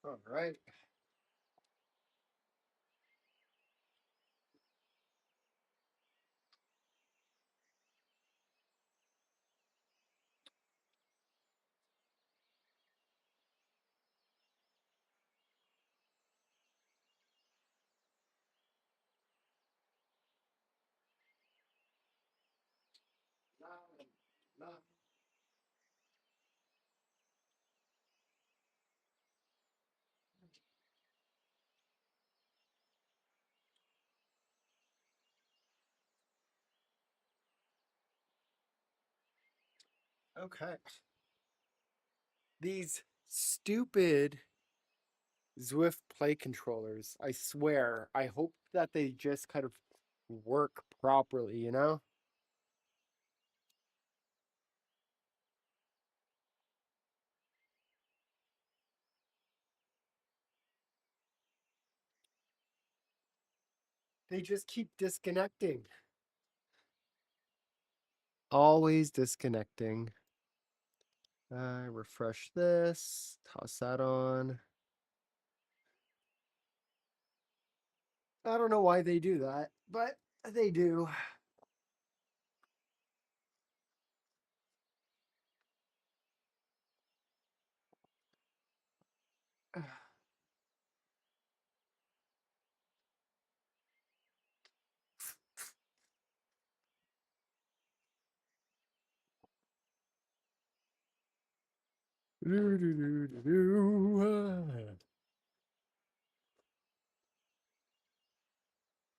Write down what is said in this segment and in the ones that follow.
All right. Okay. These stupid Zwift play controllers, I swear, I hope that they just kind of work properly, you know? They just keep disconnecting. Always disconnecting. Refresh this, toss that on. I don't know why they do that, but they do.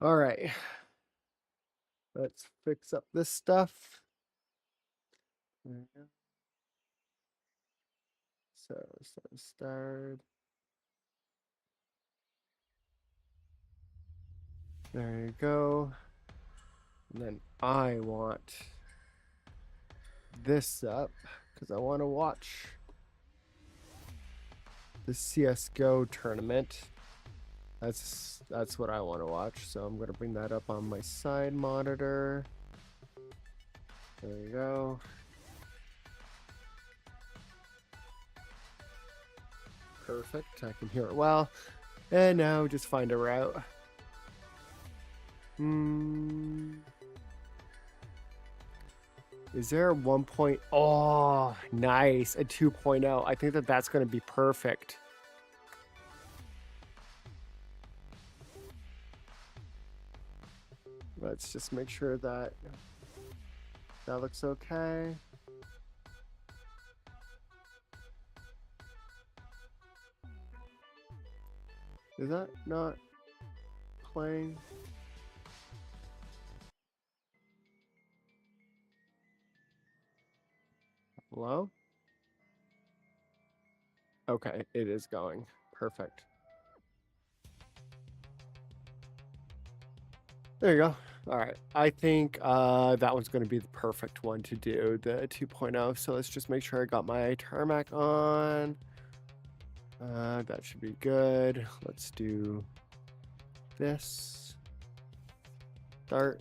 All right. Let's fix up this stuff. So start. There you go. And then I want this up because I want to watch the CS:GO tournament. That's what I want to watch. So I'm gonna bring that up on my side monitor. There you go. Perfect. I can hear it well. And now just find a route. Is there a 1.0? Oh, nice. A 2.0. I think that's going to be perfect. Let's just make sure that looks okay. Is that not playing? Hello? Okay, it is going. Perfect. There you go. All right. I think that one's going to be the perfect one to do, the 2.0. So let's just make sure I got my tarmac on. That should be good. Let's do this. Start.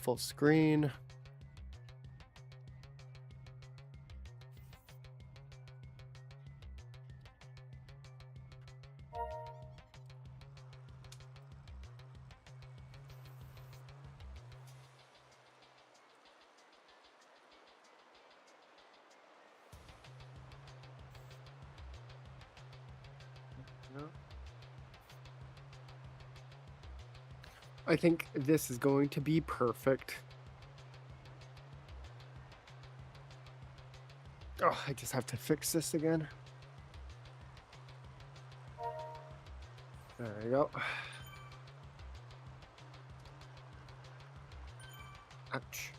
Full screen. I think this is going to be perfect. Oh, I just have to fix this again. There you go. Ouch.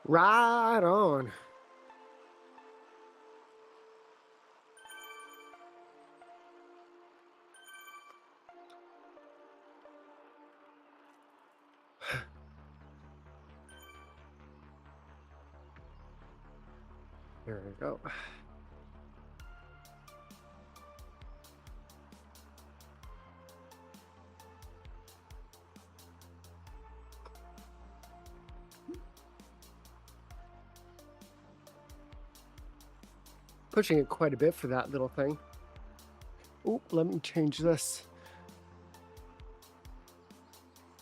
Right on. There we go. Pushing it quite a bit for that little thing. Oh, let me change this.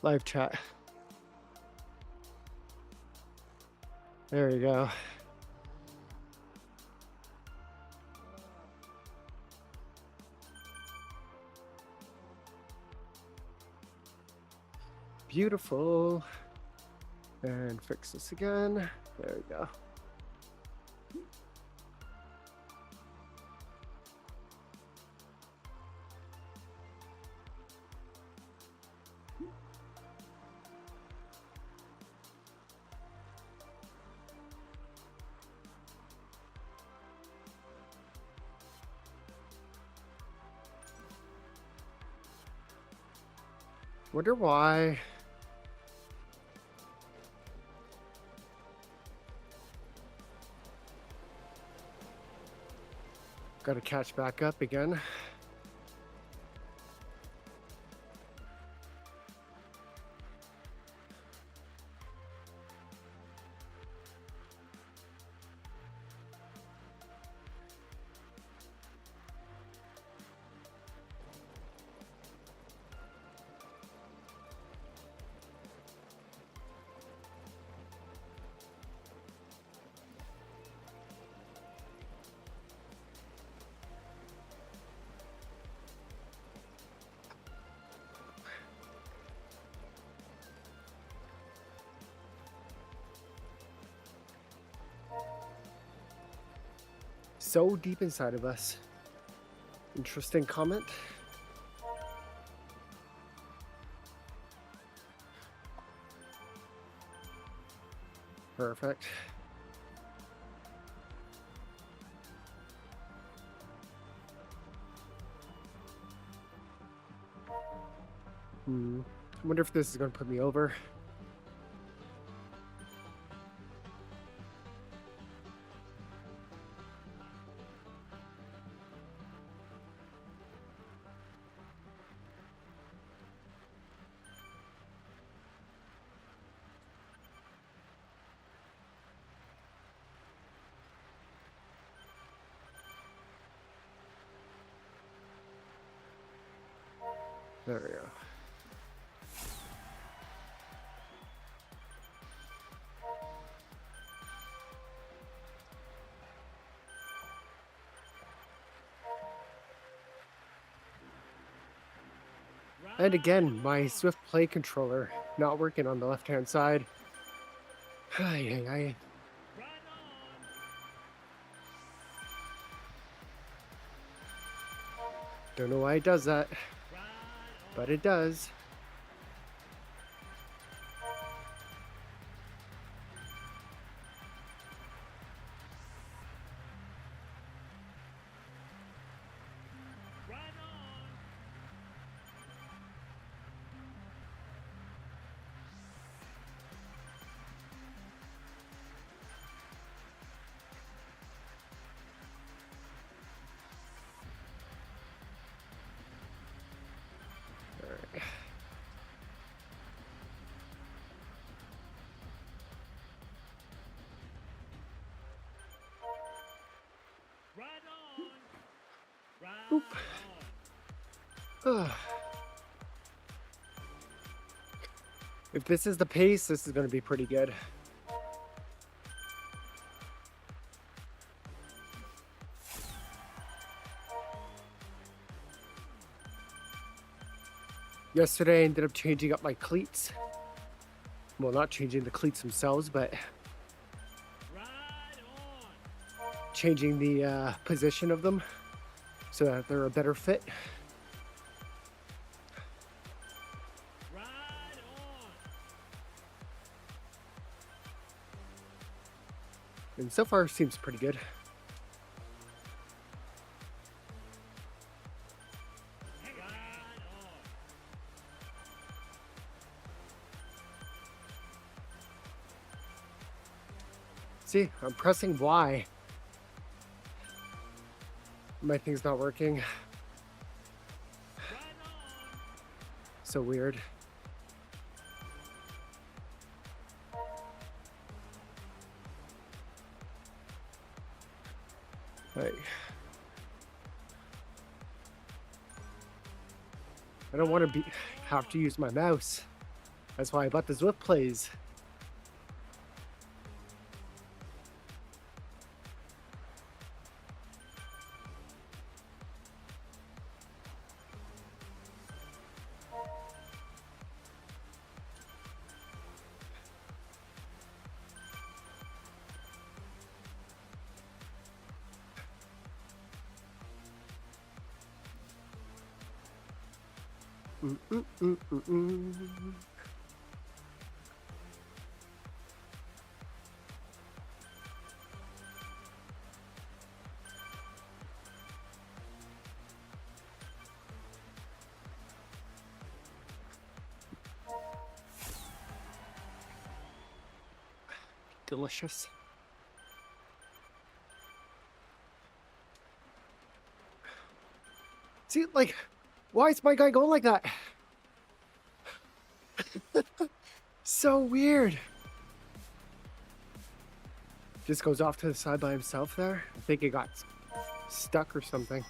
Live chat. There you go. Beautiful. And fix this again. There we go. Wonder why. Got to catch back up again. So deep inside of us. Interesting comment. Perfect. I wonder if this is going to put me over. There we go. And again, my Zwift Play controller not working on the left-hand side. Ay. Don't know why it does that, but it does. Oop. If this is the pace, this is going to be pretty good. Yesterday I ended up changing up my cleats. Well, not changing the cleats themselves, but changing the position of them so that they're a better fit. And so far, seems pretty good. See, I'm pressing Y My thing's not working. So weird. Hey. I don't want to have to use my mouse. That's why I bought the Zwift plays. Delicious. See, like, why is my guy going like that? So weird. Just goes off to the side by himself there. I think he got stuck or something.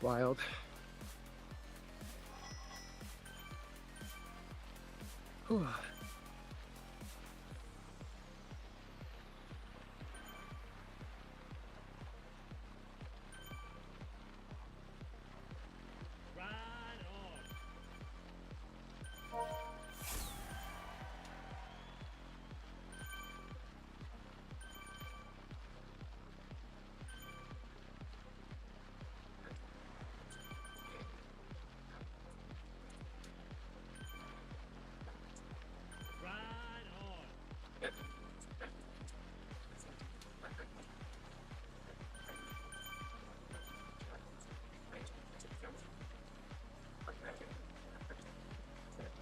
Wild. Whew.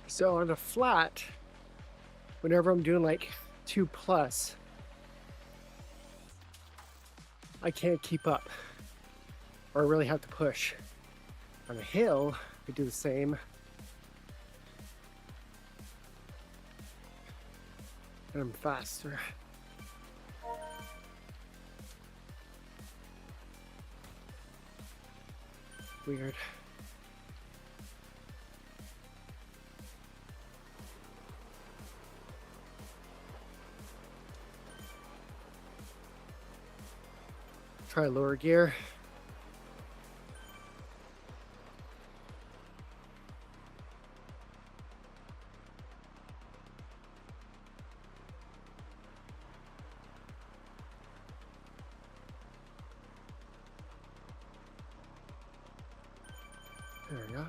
So on a flat, whenever I'm doing like 2+, I can't keep up, or I really have to push. On a hill, I do the same. And I'm faster. Weird. Try lower gear. There we go.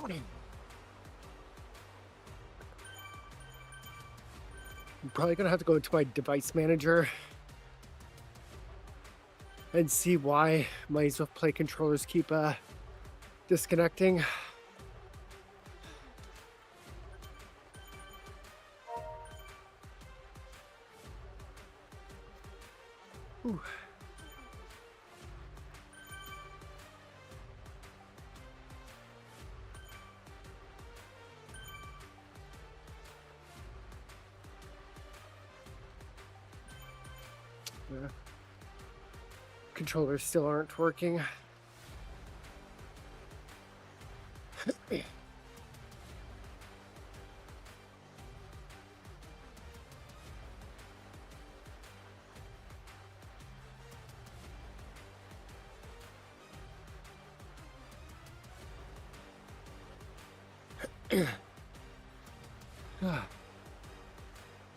I'm probably gonna have to go into my device manager and see why my Zwift Play controllers keep disconnecting. Ooh. Yeah. Controllers still aren't working.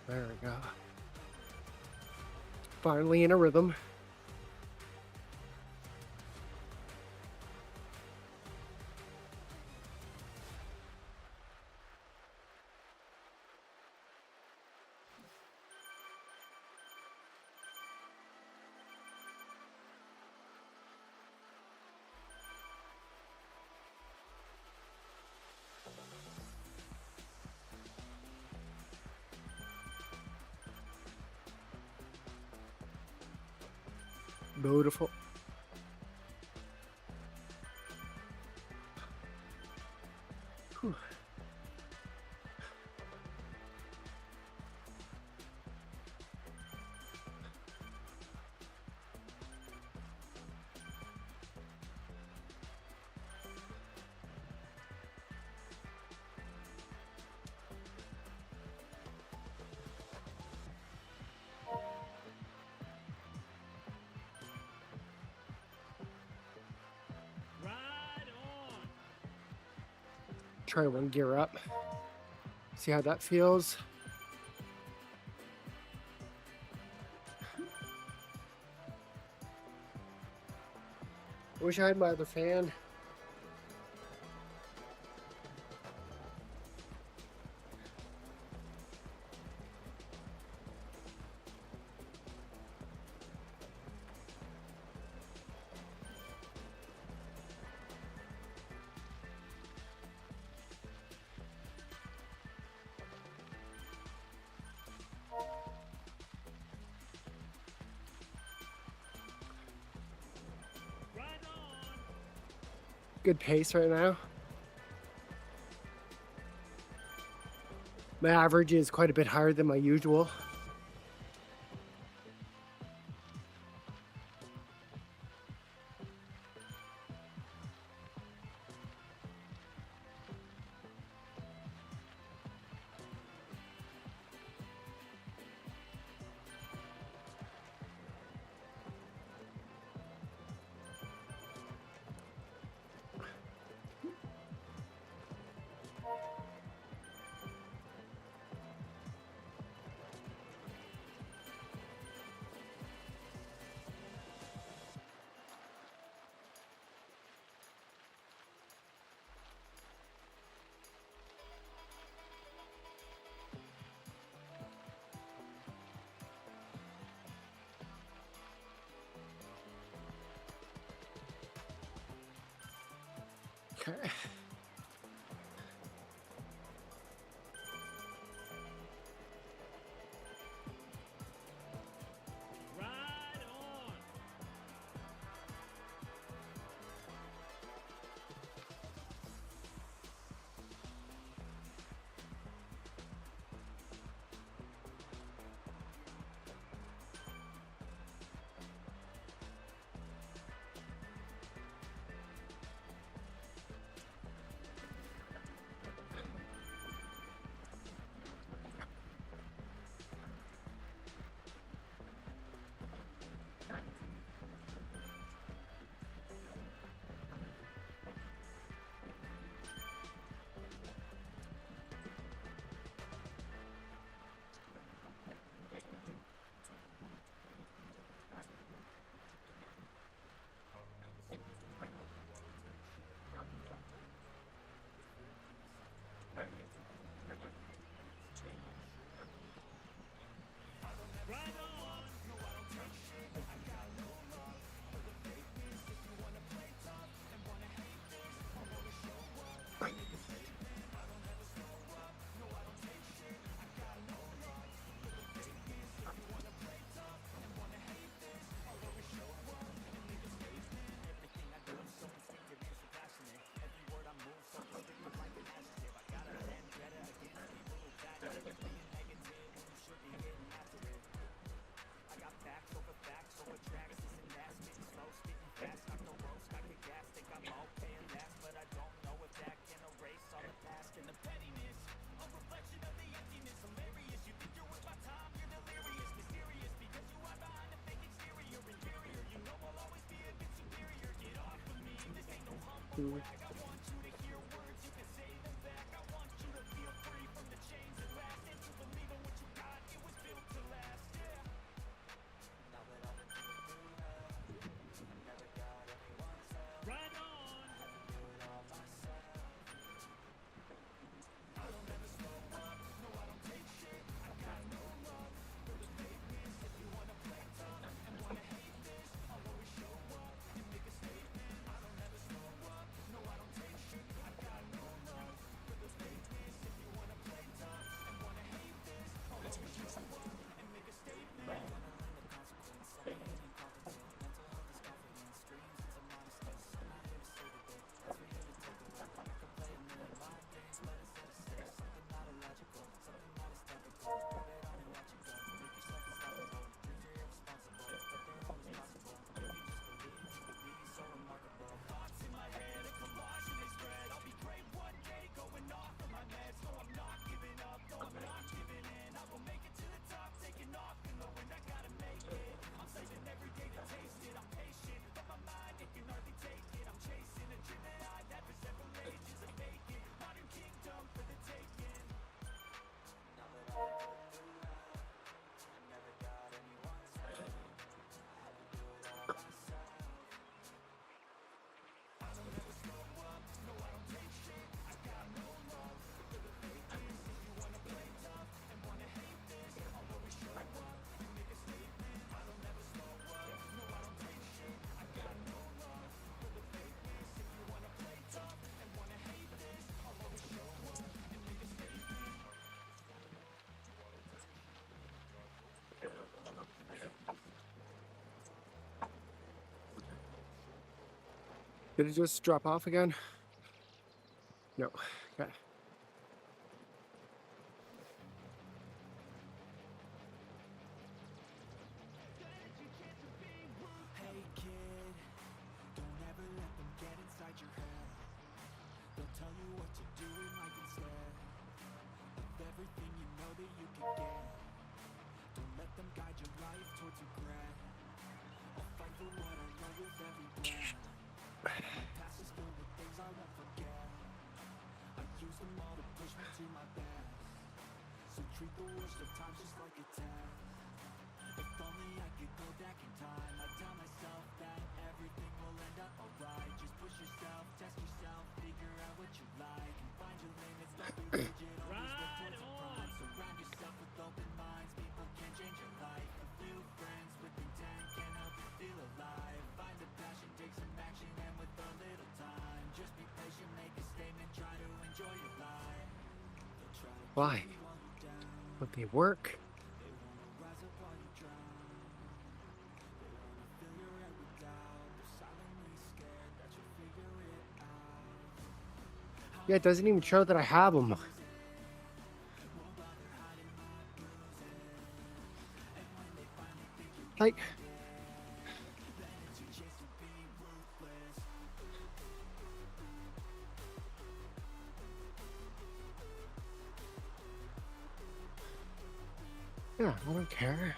There we go. Finally in a rhythm. Beautiful. Whew. Try one gear up. See how that feels. I wish I had my other fan. Good pace right now. My average is quite a bit higher than my usual. Okay. Mm. Did it just drop off again? No. Okay. Hey kid, don't ever let them get inside your head. They'll tell you what to do in life instead of everything you know that you can get. Don't let them guide your life towards regret. I'll fight for what I love with every breath. My past is filled with things I won't forget. I use them all to push me to my best. So treat the worst of times just like a test. If only I could go back in time, I'd tell myself that everything will end up alright. Just push yourself, test yourself, figure out what you like, and find your limits, don't be rigid, always work towards a prime. Surround yourself with open minds, people can change your life. A few friends with intent can help you feel alive. Find a passion, take some action, and with a little time, just be patient, make a statement, try to enjoy your life. They'll try to Why? keep you while you're down. Would they work? They wanna rise up while you drown. They wanna fill your head with doubt. They're silently scared that you'll figure it out. Yeah, it doesn't even show that I have them. Won't bother hiding my bruises. And when they finally think you Like, then it's your chance to be ruthless. yeah, I don't care.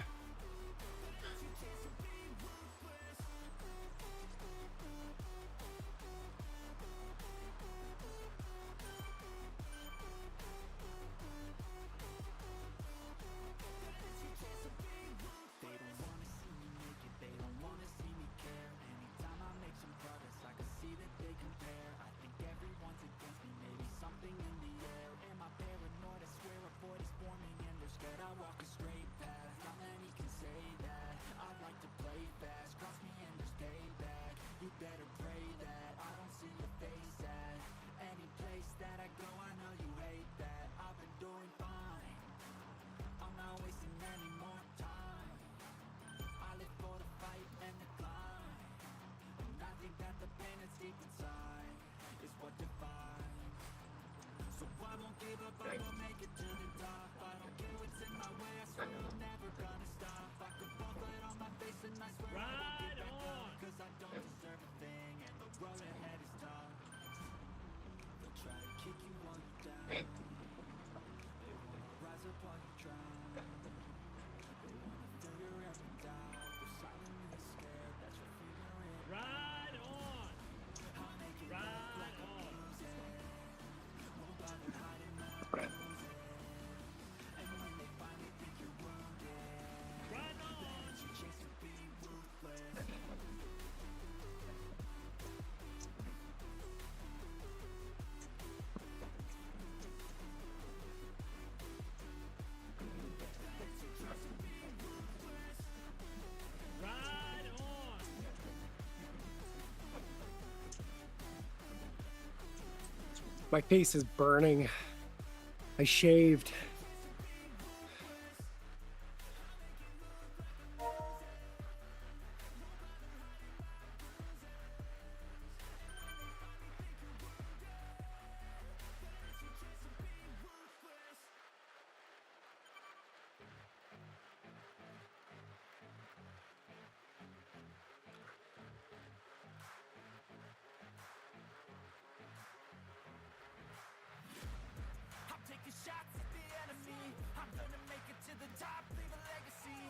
They don't wanna see me make it, they don't wanna see me care. Anytime I make some progress, I can see that they compare. I think everyone's against me, maybe something in the air. Am I paranoid? I swear a void is forming and they're scared I walk a straight path. Not many can say that. I like to play fast, cross me and there's payback. You better pray that I don't see your face at any place that I go. I know you hate that. I've been doing fine, I'm not wasting any more time. I live for the fight and the climb, and I think that the pain that's deep inside is what defines. So I won't give up, I will make it to the top. I don't care what's in my way, I swear I'm never gonna stop. I could fall flat on my face and I swear I won't get back up, cause I don't deserve a thing and the road ahead is tough. They'll try to kick you while you're down. They wanna rise up while you drown. They wanna fill your head with doubt. They're silently scared that you'll figure it out. Ride on! I'll make it Ride My face is burning. I shaved. I'm taking shots at the enemy. I'm gonna make it to the top, leave a legacy.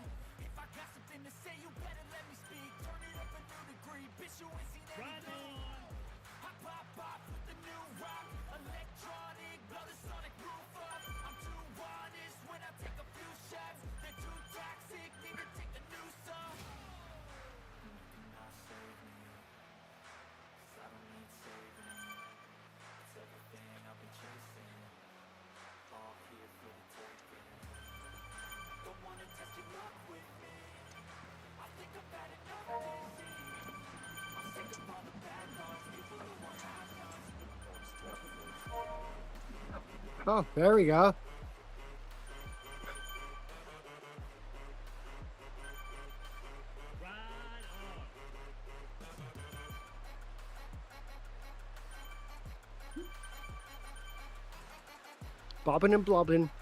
If I got something to say, you better let me speak. Turn it up a new degree, bitch, you ain't seen anything. I pop off with the new rock, electronic, blow the sonic roof up. I'm too honest when I take a few shots. They're too toxic, need to take the new song. You cannot save me, 'cause I don't need saving. It's everything I've been chasing, all here for the taking. Don't wanna test your luck with me, I think I've had enough lately. I'm sick of all the bad thoughts, people who won't have none. Oh, there we go. Bobbing and blobbing. I'm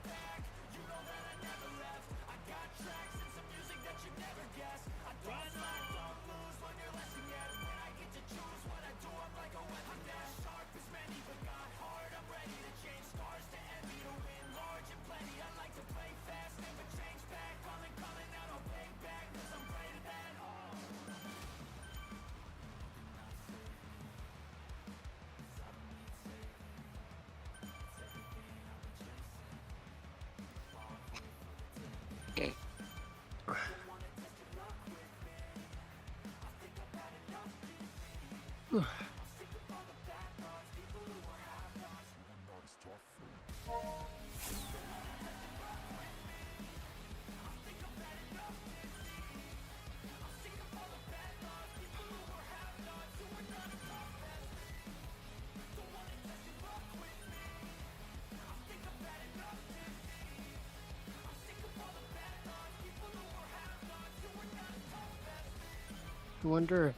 back, you know that I never left. I got tracks and some music that you never guessed. I don't slack, don't lose, learn your lesson yet. When I get to choose what I do, I'm like a weapon that's sharp as many, but got hard. I'm ready to change scars to envy, to win large and plenty. I like to play fast, never change back. Calling out, I'll pay back, 'cause I'm greater than all. I wonder if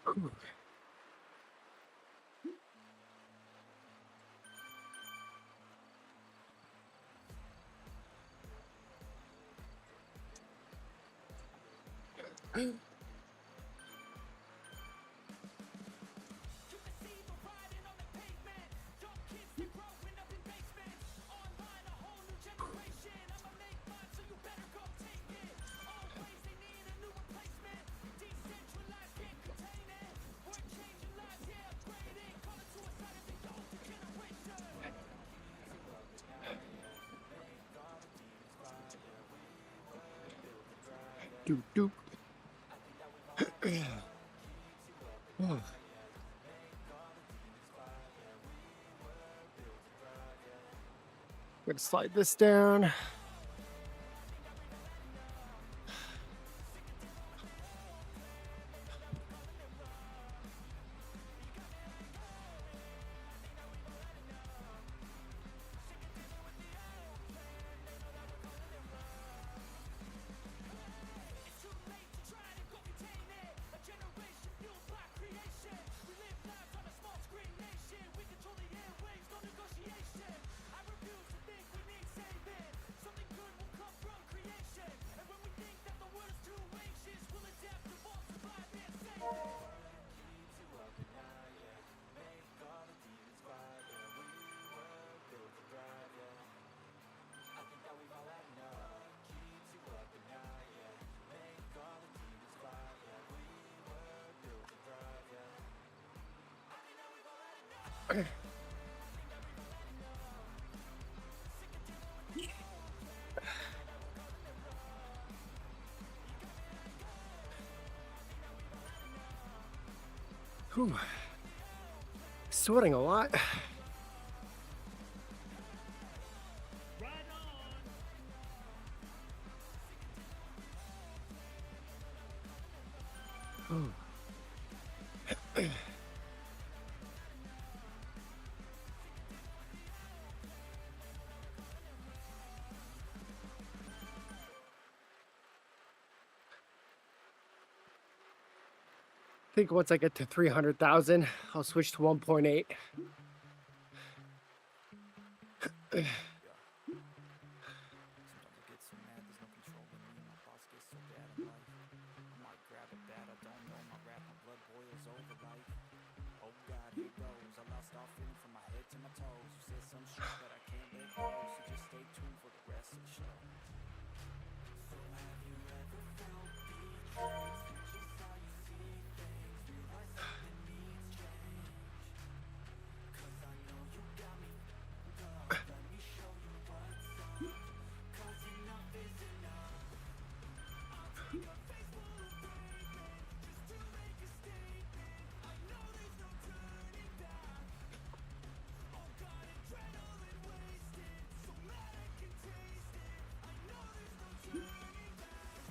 You can see the riding on the pavement. Young kids, they're growing up in basements. Online, a whole new generation. I'ma make mine, so you better go take it. Always they need a new replacement. Decentralized, can't contain it. We're changing lives, yeah, upgrading. Call it suicide if they don't, the generation. Doop, doop. Oh. Gonna slide this down. It's too late to try to go contain it. A generation fueled by creation. We live lives on a small screen nation. We control the airwaves, no negotiation. I refuse to think we need saving. Something good will come from creation. And when we think that the world is too anxious, we'll adapt, evolve, survive, and save it. Whew. Sweating a lot. Oh. I think once I get to 300,000, I'll switch to 1.8. Sometimes I get so mad, there's no controlling me. My thoughts get so bad in life. I might grab a bat, I don't know. My wrath, my blood boils over like. Oh God, here goes. I lost all feeling from my head to my toes. You said some shit that I can't let go, so just stay tuned for the rest of the show. So have you ever felt betrayed? Switches how you see things. Realize something needs change. 'Cause I know you got me up. Let me show you what's up. 'Cause enough is enough. I'll take a face full of pavement just to make a statement. I know there's no turning back. Oh God, adrenaline wasted. So mad I can taste it. I know there's no turning back.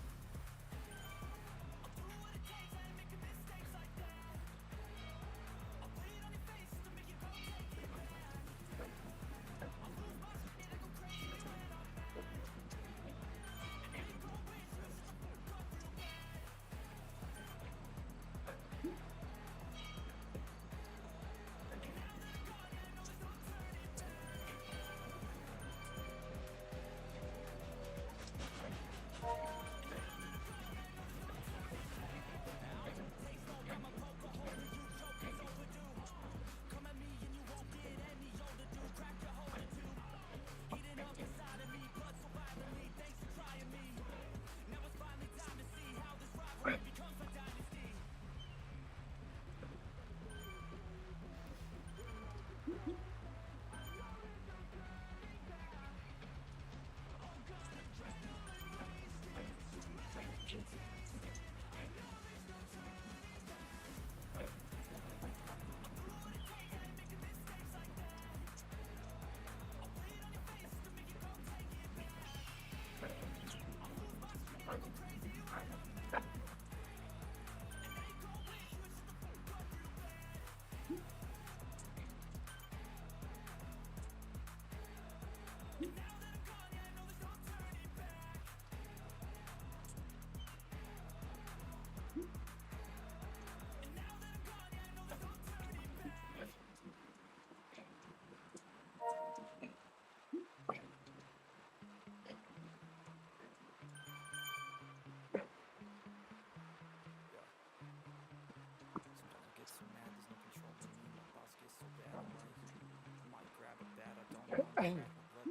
blood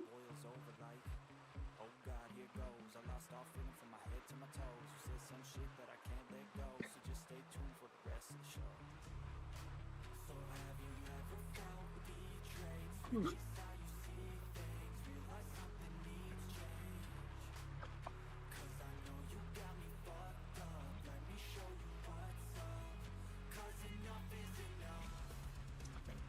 boils over like, oh God, here goes. I lost all feeling from my head to my toes. You said some shit that I can't let go, so just stay tuned for the rest of the show. So have you ever felt betrayed? Switches how you see things, realize something needs change. Cause I know you got me fucked up, let me show you what's up. Cause enough is enough.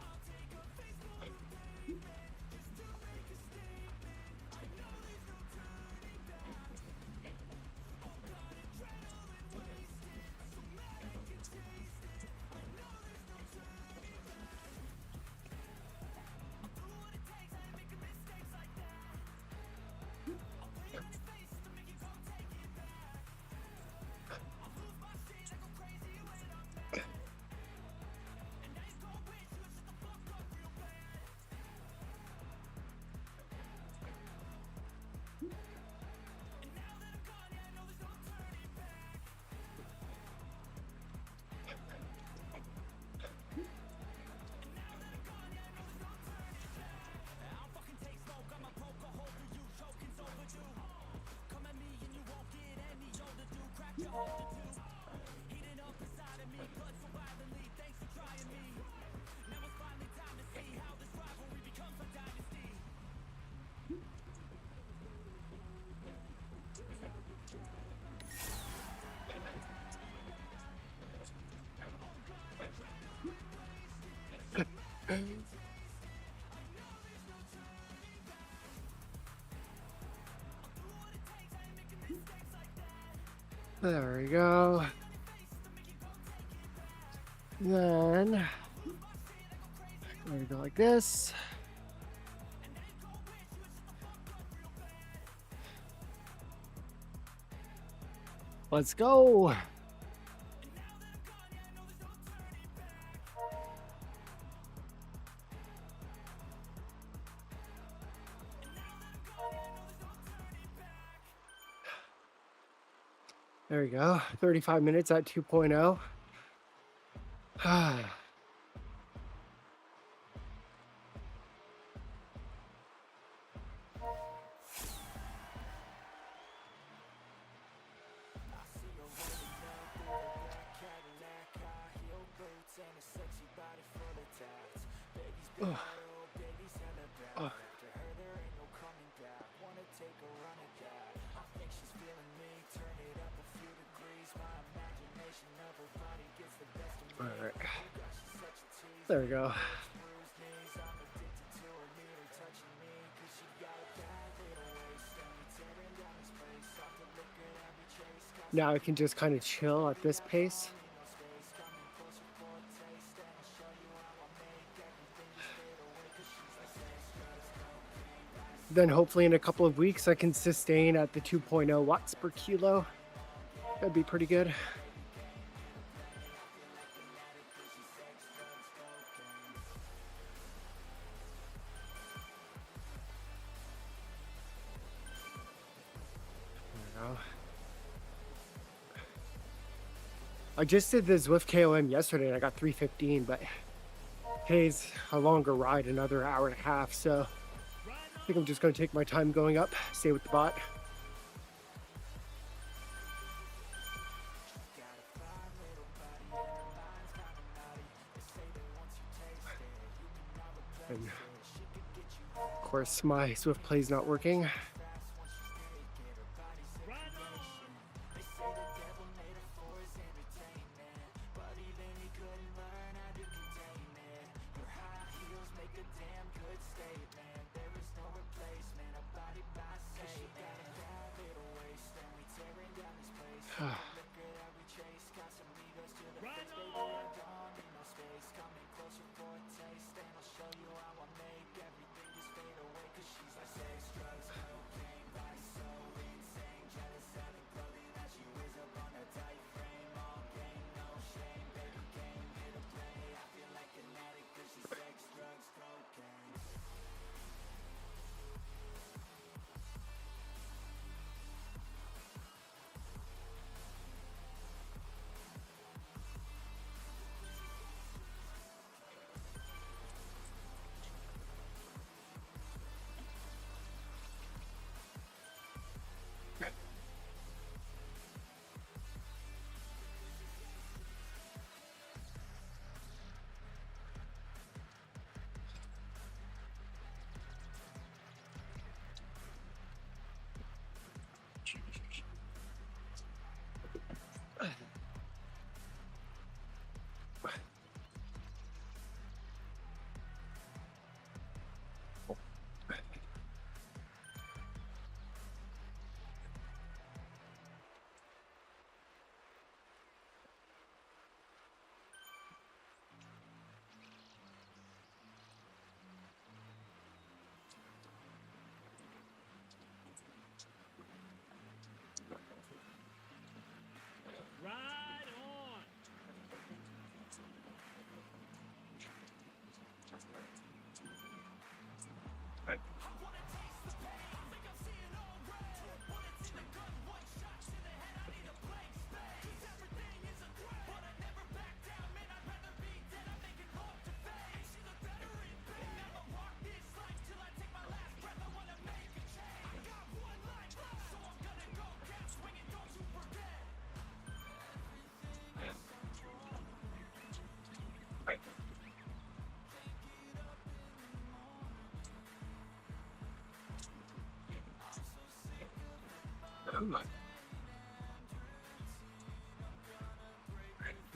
I'll take a face full of pavement just to make a statement. I know there's no turning back. All got adrenaline wasted, so mad I can taste it. I know there's no turning back. I'll do what it takes, I ain't making mistakes like that. I'll play in your face to make you go take it back. I'll lose my shit, I go crazy when I'm mad. And now you gon' wish you shut the fuck up real bad. And now that I'm gone, yeah, I know there's no turning back. And now that I'm gone, yeah, I know there's no turning back. I don't fucking take smoke, I'ma poke a hole through you, choking's overdue. Come at me and you won't get any older, dude. Crack your holder too. Heating up inside of me, blood so violently. Thanks for trying me. Now it's finally time to see how this rivalry becomes a dynasty. There we go. Then we're gonna go like this. Let's go. There we go. 35 minutes at 2.0. All right. There we go. Now I can just kind of chill at this pace. Then hopefully in a couple of weeks I can sustain at the 2.0 watts per kilo. That'd be pretty good. I just did the Zwift KOM yesterday and I got 315, but today's a longer ride, another hour and a half, so I think I'm just going to take my time going up, stay with the bot. And of course, my Zwift play's not working.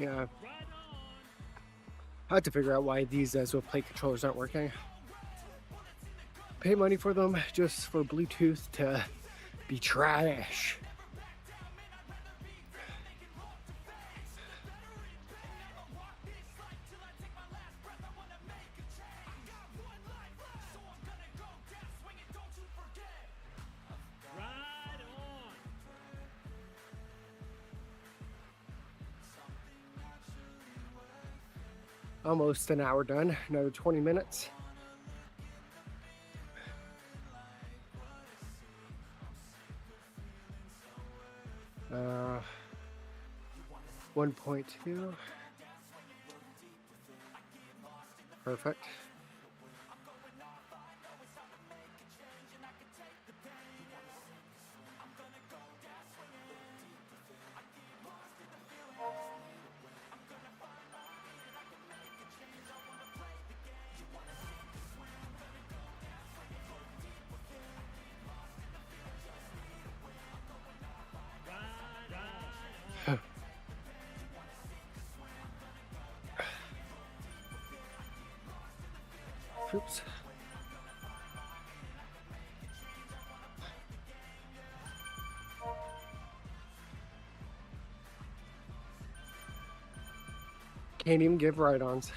Yeah. I had to figure out why these Zwift plate controllers aren't working. Pay money for them just for Bluetooth to be trash. Almost an hour done. Another 20 minutes. Uh, 1.2. Perfect. Oops. Can't even give ride-ons.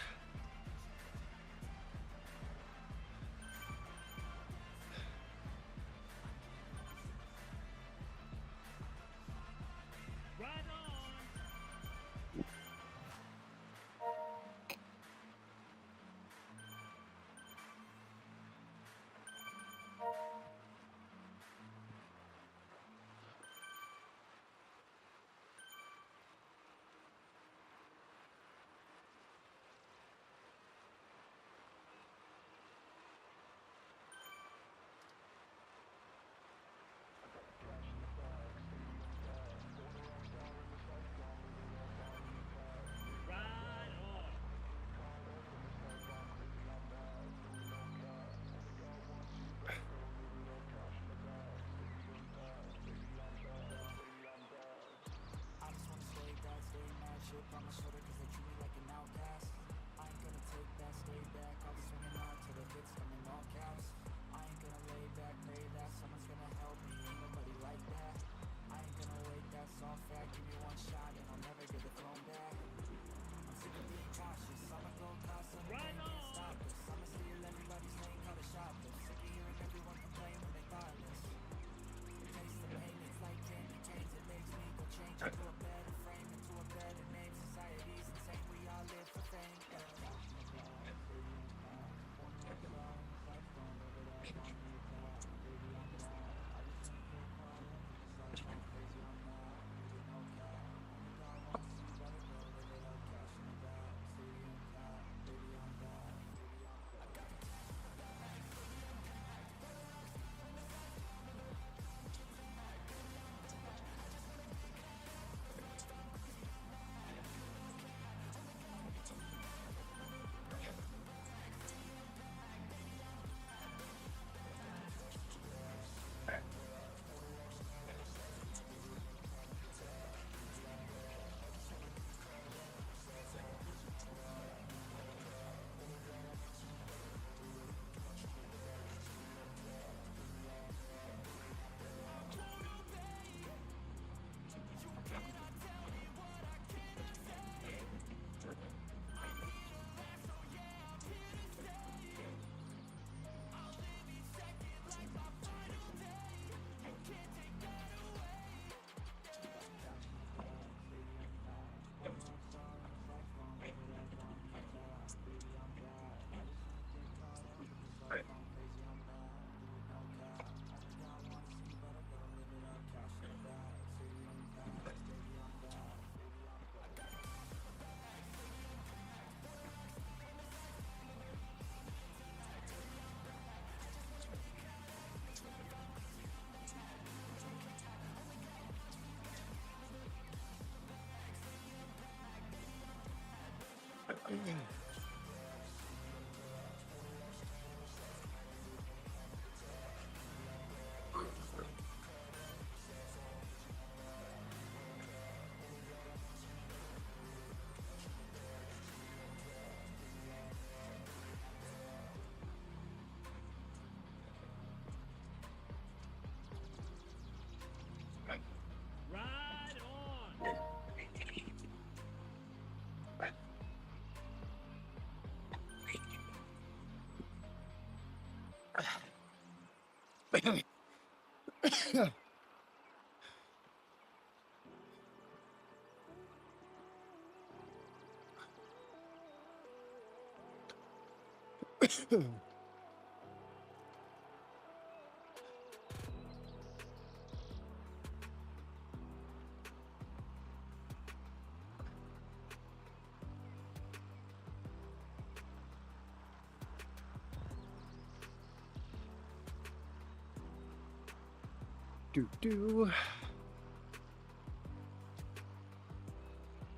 Do.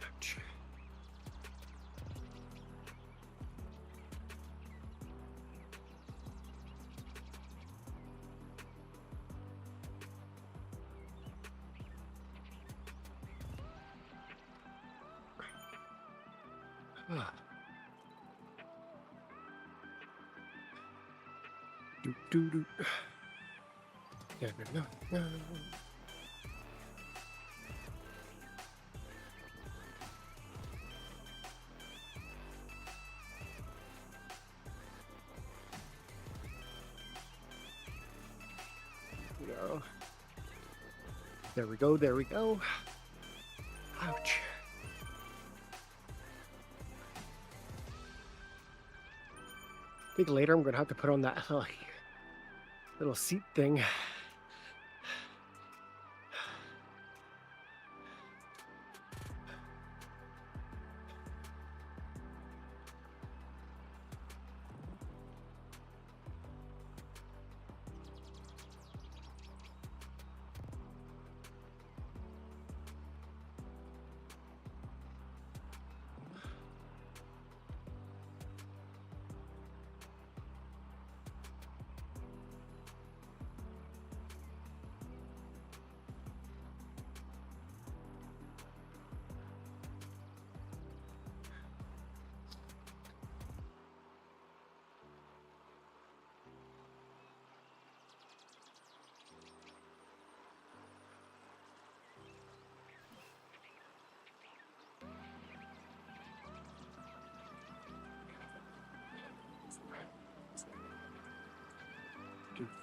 Ouch. Do. No. No. There we go. There we go. Ouch. I think later I'm gonna have to put on that little seat thing.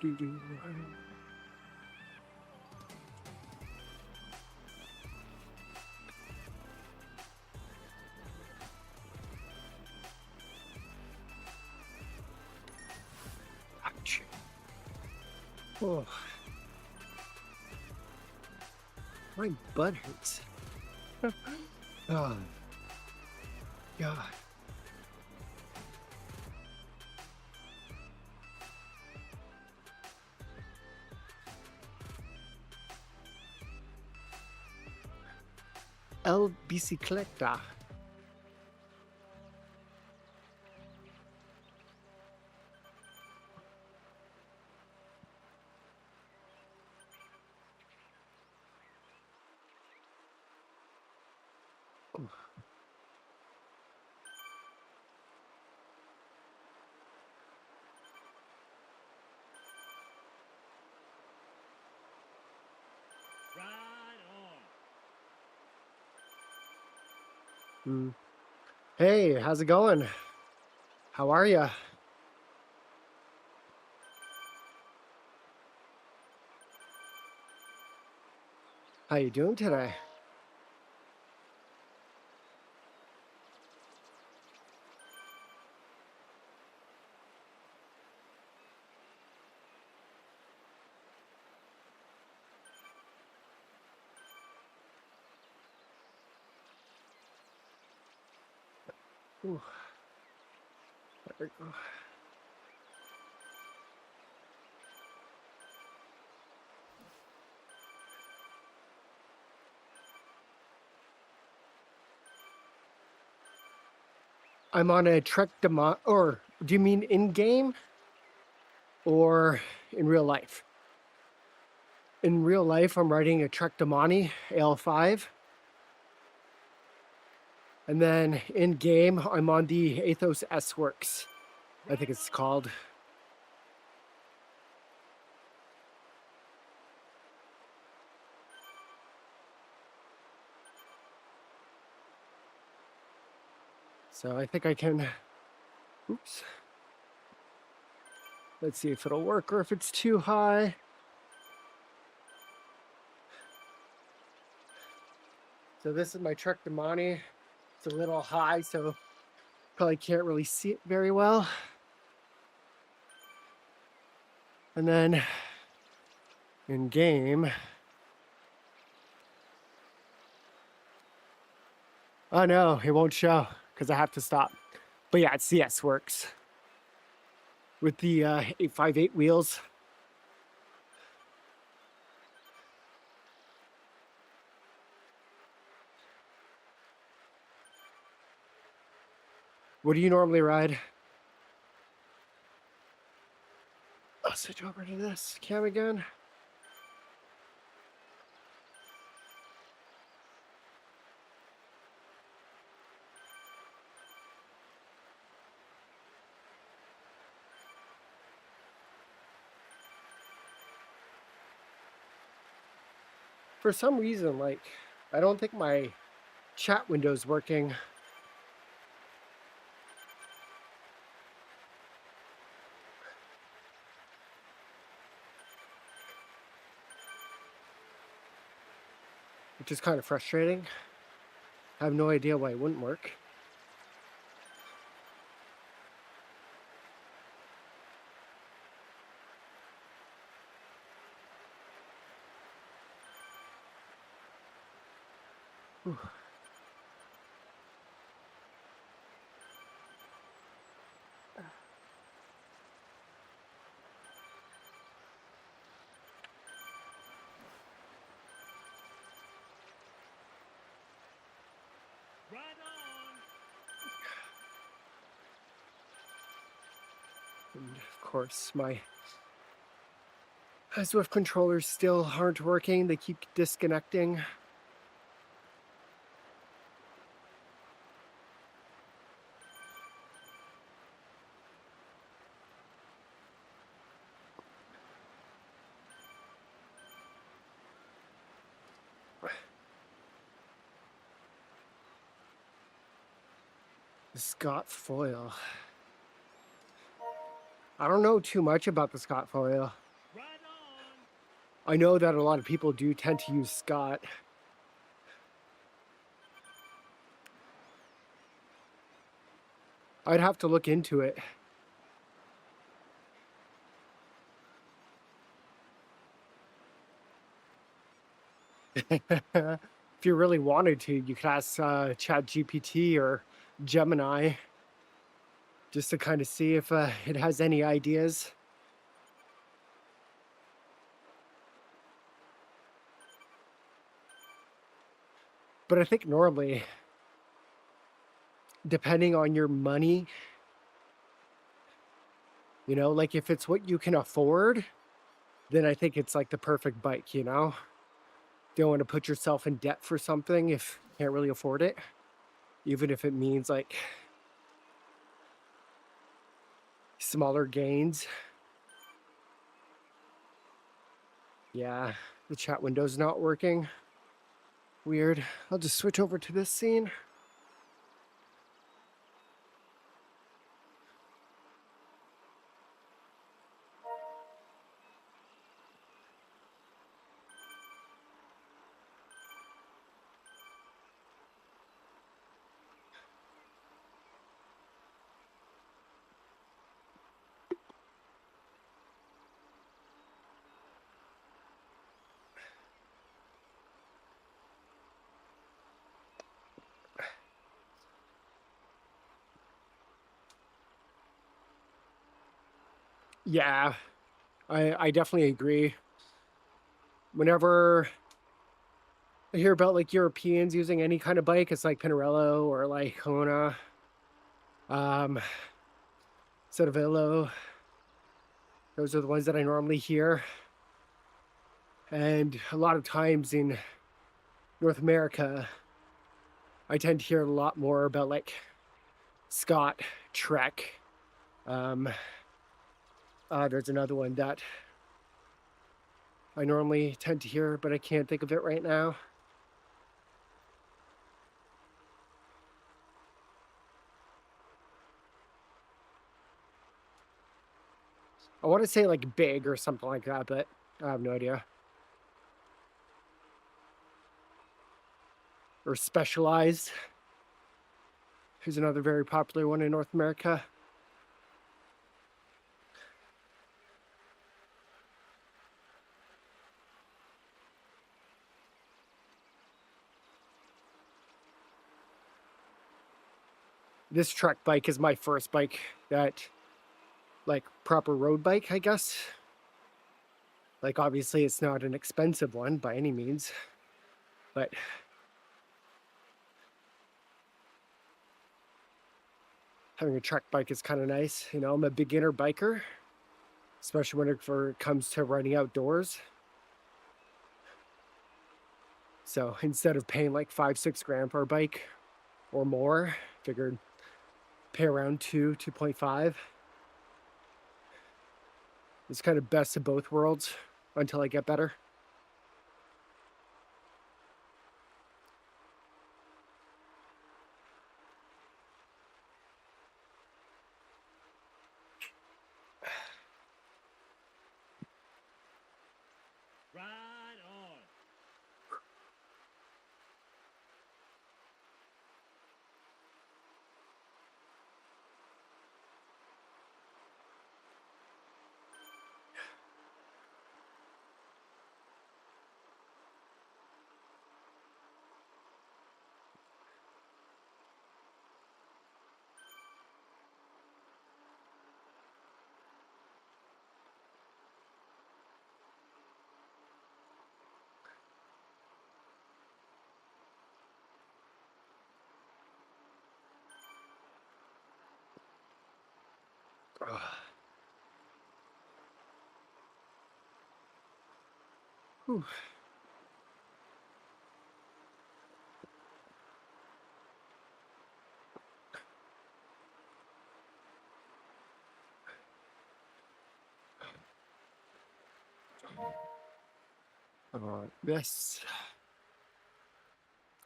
Do. Ouch. Oh. My butt hurts. Oh. God. El bicicleta. Hey, how's it going? How are you? How you doing today? Ooh. There we go. I'm on a Trek Demo, or do you mean in game or in real life? In real life, I'm riding a Trek Damani AL5. And then in game, I'm on the Athos S-Works, I think it's called. So I think I can, oops. Let's see if it'll work or if it's too high. So this is my truck Damani. It's a little high, so probably can't really see it very well. And then in game, oh no, it won't show because I have to stop. But yeah, CS works with the 858 wheels. What do you normally ride? I'll switch over to this cam again. For some reason, like, I don't think my chat window's working. Which is kind of frustrating. I have no idea why it wouldn't work. Whew. Right on. And of course, my Zwift controllers still aren't working. They keep disconnecting. The Scott foil. I don't know too much about the Scott foil. Right on. I know that a lot of people do tend to use Scott. I'd have to look into it. If you really wanted to, you could ask ChatGPT or Gemini just to kind of see if it has any ideas. But I think normally, depending on your money, you know, like if it's what you can afford, then I think it's like the perfect bike, you know? Don't want to put yourself in debt for something if you can't really afford it, even if it means like smaller gains. Yeah, the chat window's not working. Weird. I'll just switch over to this scene. Yeah, I definitely agree. Whenever I hear about like Europeans using any kind of bike, it's like Pinarello or like Kona, um, Cervelo. Those are the ones that I normally hear. And a lot of times in North America, I tend to hear a lot more about like Scott, Trek. There's another one that I normally tend to hear, but I can't think of it right now. I want to say like Big or something like that, but I have no idea. or Specialized. Here's another very popular one in North America. This Trek bike is my first bike that, like, proper road bike, I guess. Like, obviously, it's not an expensive one by any means, but having a Trek bike is kind of nice. You know, I'm a beginner biker, especially when it comes to riding outdoors. So instead of paying like 5-6 grand for a bike or more, figured pay around 2.5. It's kind of best of both worlds until I get better. Right on. Whew. I want this.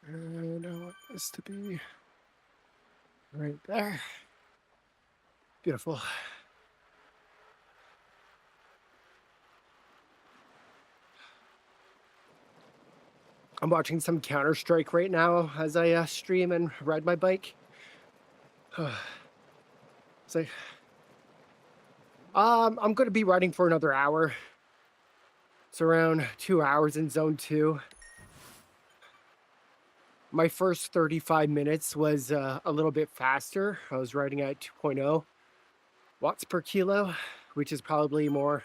And I want this to be right there. Beautiful. I'm watching some Counter-Strike right now as I stream and ride my bike. It's like, I'm going to be riding for another hour. It's around 2 hours in Zone 2. My first 35 minutes was a little bit faster. I was riding at 2.0 watts per kilo, which is probably more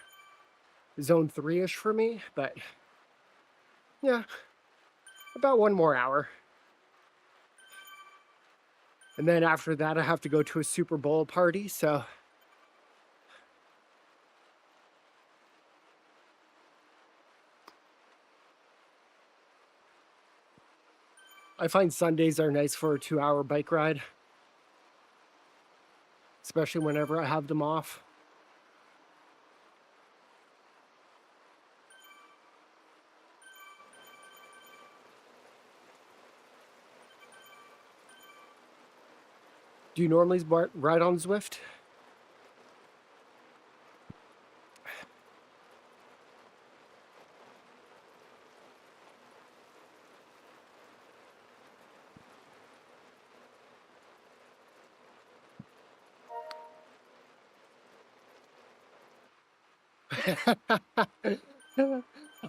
Zone 3-ish for me, but yeah, about one more hour. And then after that, I have to go to a Super Bowl party, so I find Sundays are nice for a 2-hour bike ride, especially whenever I have them off. Do you normally ride on Zwift?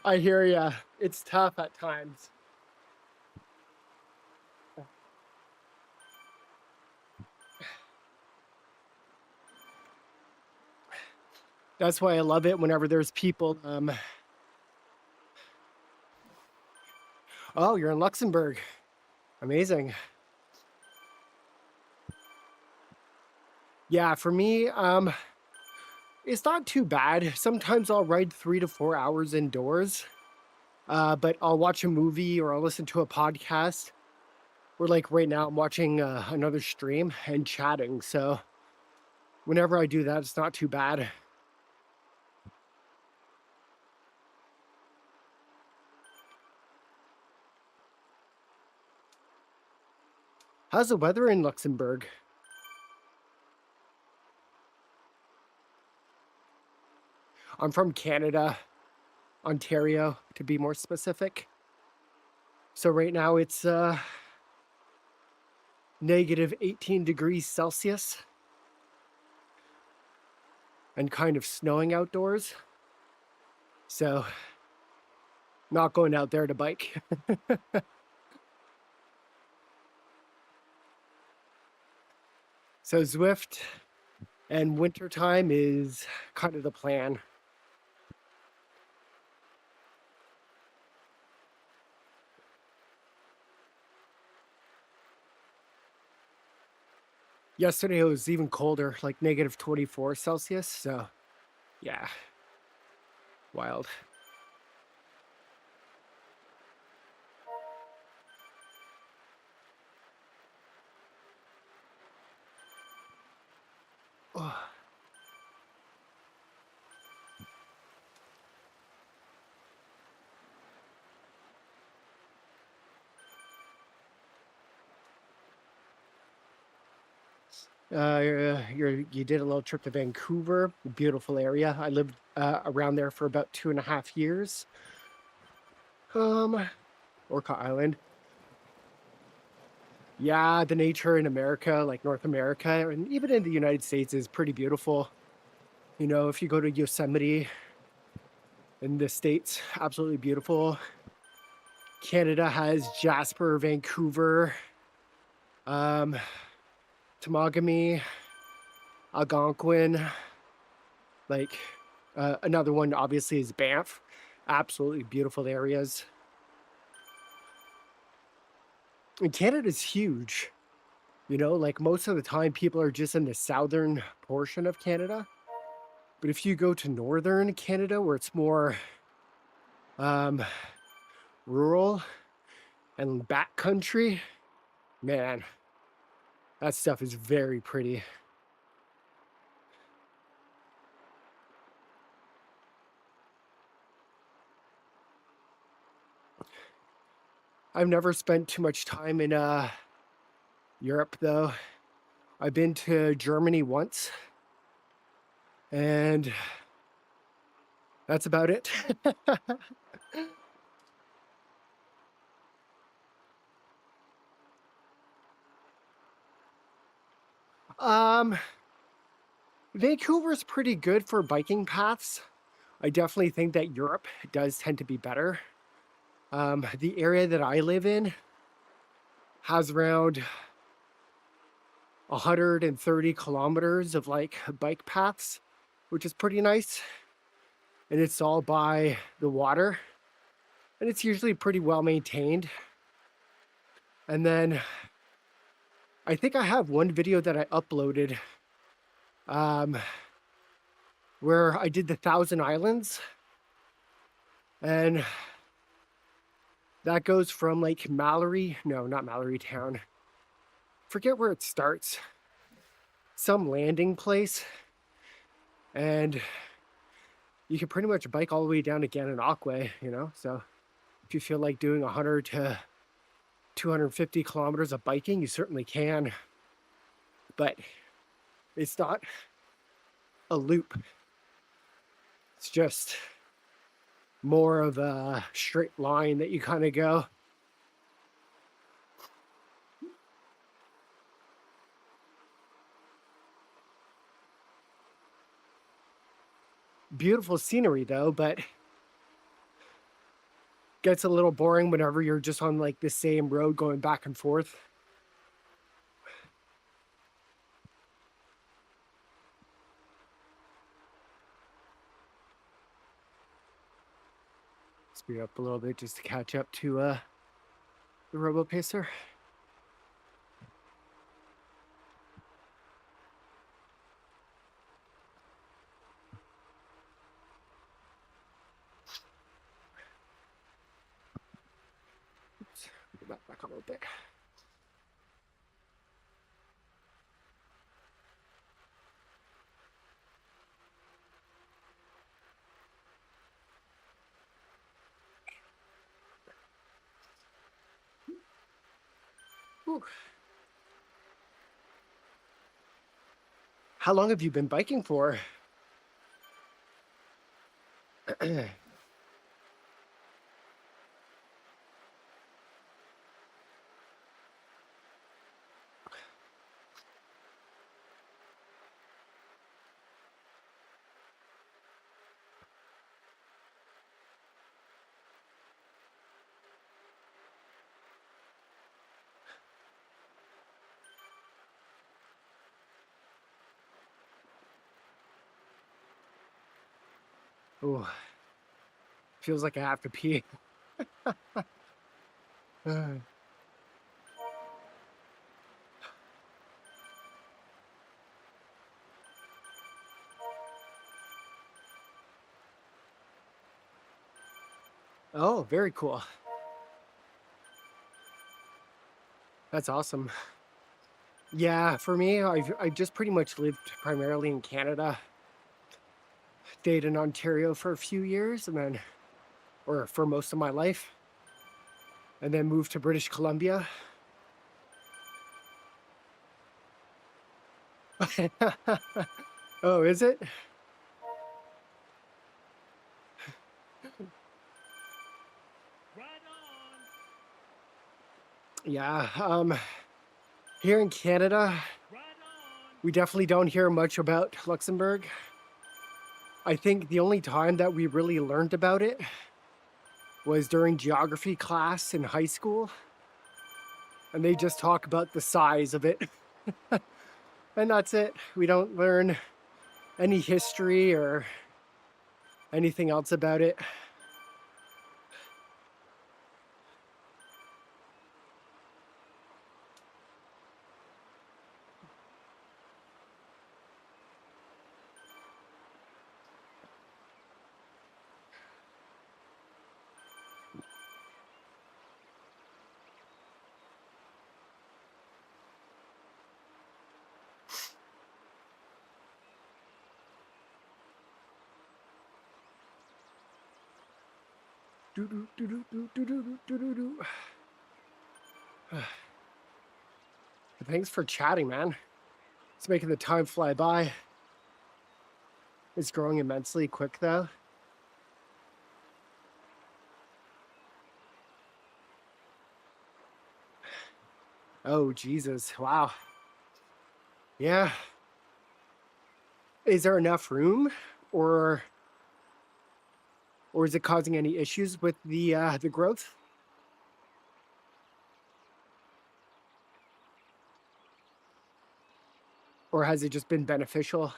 I hear ya. It's tough at times. That's why I love it whenever there's people. Oh, you're in Luxembourg. Amazing. Yeah, for me, it's not too bad. Sometimes I'll ride 3 to 4 hours indoors, but I'll watch a movie or I'll listen to a podcast. Or like right now, I'm watching another stream and chatting. So whenever I do that, it's not too bad. How's the weather in Luxembourg? I'm from Canada, Ontario, to be more specific. So right now it's negative 18 degrees Celsius and kind of snowing outdoors. So not going out there to bike. So Zwift and wintertime is kind of the plan. Yesterday it was even colder, like negative 24 Celsius. So yeah, wild. Oh. You did a little trip to Vancouver, beautiful area. I lived around there for about 2.5 years. Orca Island. Yeah, the nature in America, like North America, and even in the United States, is pretty beautiful. You know, if you go to Yosemite in the States, absolutely beautiful. Canada has Jasper, Vancouver, Temagami, Algonquin. Like another one, obviously, is Banff. Absolutely beautiful areas. And Canada's huge. You know, like most of the time, people are just in the southern portion of Canada. But if you go to northern Canada, where it's more rural and backcountry, man, that stuff is very pretty. I've never spent too much time in Europe, though. I've been to Germany once, and that's about it. um, Vancouver's pretty good for biking paths. I definitely think that Europe does tend to be better. The area that I live in has around 130 kilometers of like bike paths, which is pretty nice. And it's all by the water. And it's usually pretty well maintained. And then I think I have one video that I uploaded where I did the Thousand Islands. And that goes from like Mallory, no, not Mallory Town. Forget where it starts. Some landing place. And you can pretty much bike all the way down to Gananoque, you know? So if you feel like doing 100 to 250 kilometers of biking, you certainly can. But it's not a loop. It's just more of a straight line that you kind of go. Beautiful scenery though, but gets a little boring whenever you're just on like the same road going back and forth. Speed up a little bit just to catch up to the Robo Pacer. Oops, go back a little bit. Whew. How long have you been biking for? Oh, feels like I have to pee. Oh, very cool. That's awesome. Yeah, for me, I just pretty much lived primarily in Canada. Stayed in Ontario for a few years and then, or for most of my life, and then moved to British Columbia. Oh, is it? Yeah, here in Canada, we definitely don't hear much about Luxembourg. I think the only time that we really learned about it was during geography class in high school, and they just talk about the size of it. And that's it. We don't learn any history or anything else about it. Thanks for chatting, man. It's making the time fly by. It's growing immensely quick, though. Oh, Jesus. Wow. Yeah. Is there enough room, or is it causing any issues with the growth? Or has it just been beneficial?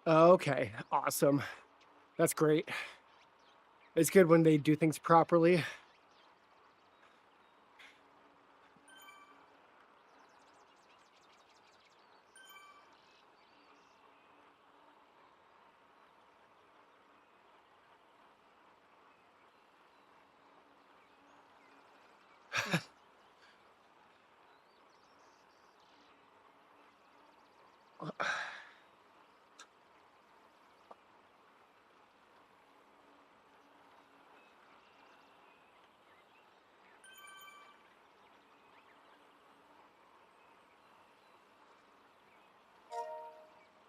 Okay, awesome. That's great. It's good when they do things properly.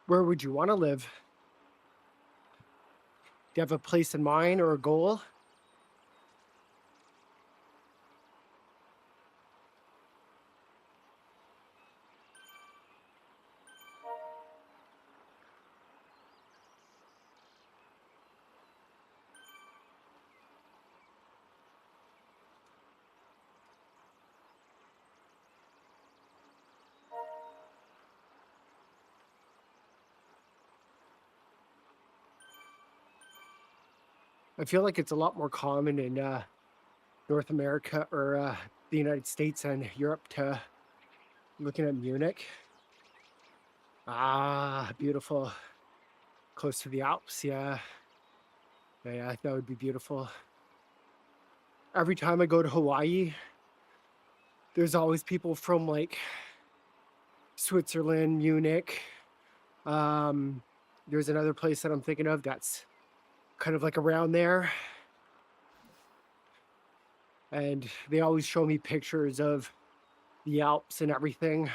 Where would you want to live? Do you have a place in mind or a goal? I feel like it's a lot more common in North America or the United States and Europe to looking at Munich. Ah, beautiful. Close to the Alps, yeah. Yeah, that would be beautiful. Every time I go to Hawaii, there's always people from like Switzerland, Munich. There's another place that I'm thinking of that's kind of like around there. And they always show me pictures of the Alps and everything.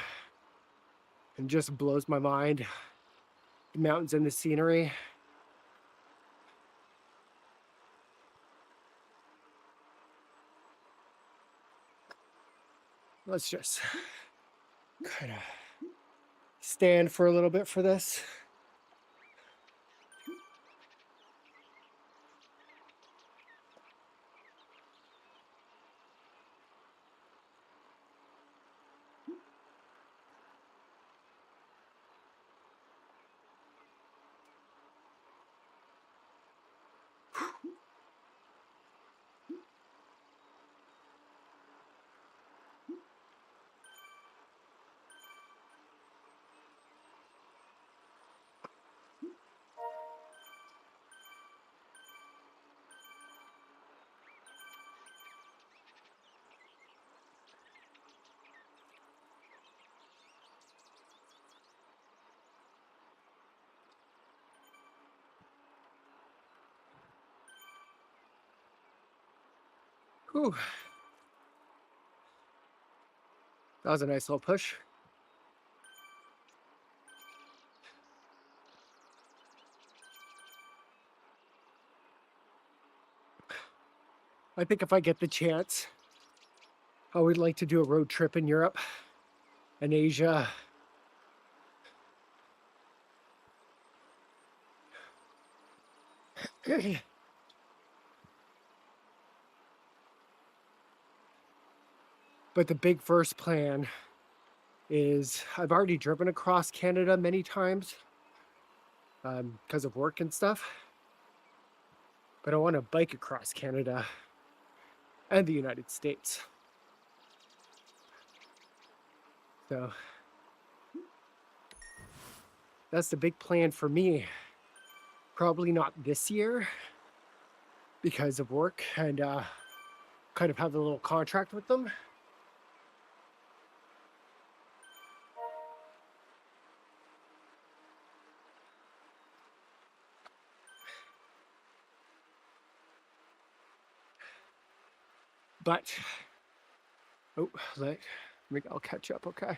And just blows my mind. The mountains and the scenery. Let's just kind of stand for a little bit for this. Whew. That was a nice little push. I think if I get the chance, I would like to do a road trip in Europe and Asia. But the big first plan is I've already driven across Canada many times because of work and stuff. But I want to bike across Canada and the United States. So that's the big plan for me. Probably not this year because of work and kind of have a little contract with them. But, oh, I'll catch up, okay?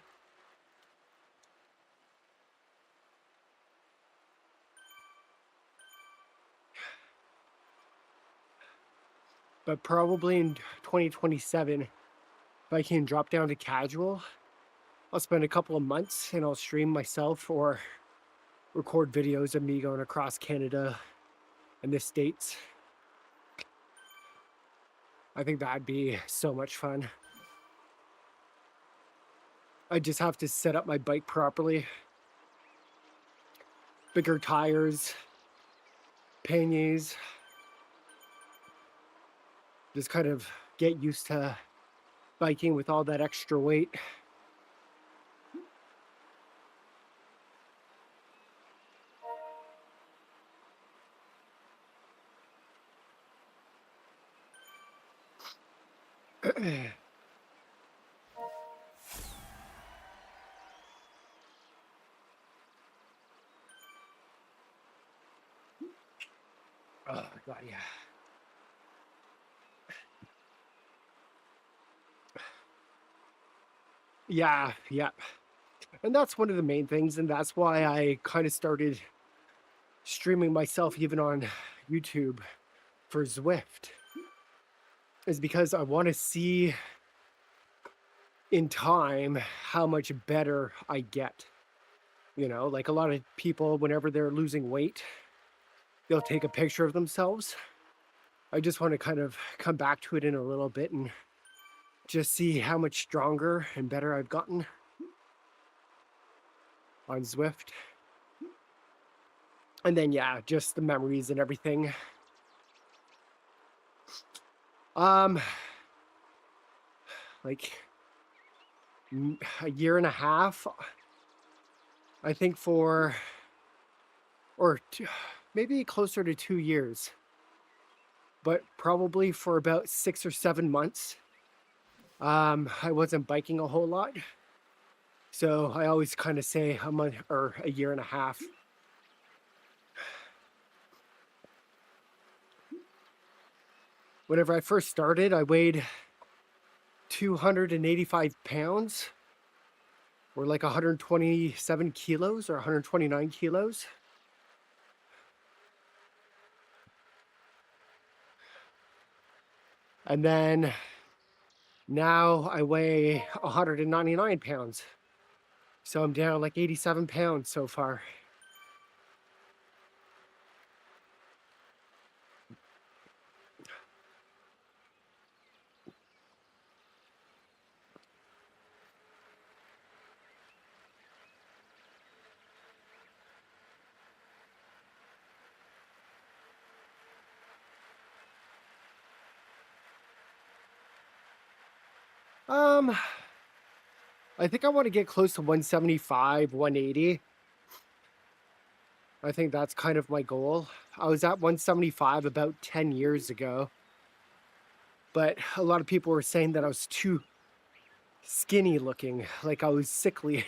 But probably in 2027, if I can drop down to casual, I'll spend a couple of months and I'll stream myself or record videos of me going across Canada and the States. I think that'd be so much fun. I just have to set up my bike properly. Bigger tires, panniers. Just kind of get used to biking with all that extra weight. Oh, God, yeah. Yeah. And that's one of the main things. And that's why I kind of started streaming myself even on YouTube for Zwift. Is because I want to see in time how much better I get. You know, like a lot of people, whenever they're losing weight, they'll take a picture of themselves. I just want to kind of come back to it in a little bit and just see how much stronger and better I've gotten on Zwift. And then, yeah, just the memories and everything. Like a year and a half, I think or maybe closer to 2 years, but probably for about 6 or 7 months. I wasn't biking a whole lot. So I always kind of say a month or a year and a half. Whenever I first started, I weighed 285 pounds, or like 127 kilos or 129 kilos. And then Now I weigh 199 pounds. So I'm down like 87 pounds so far. Um, I think I want to get close to 175, 180. I think that's kind of my goal. I was at 175 about 10 years ago, but a lot of people were saying that I was too skinny looking, like I was sickly.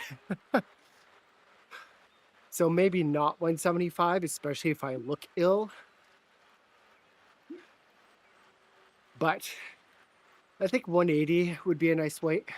So maybe not 175, especially if I look ill. But I think 180 would be a nice weight.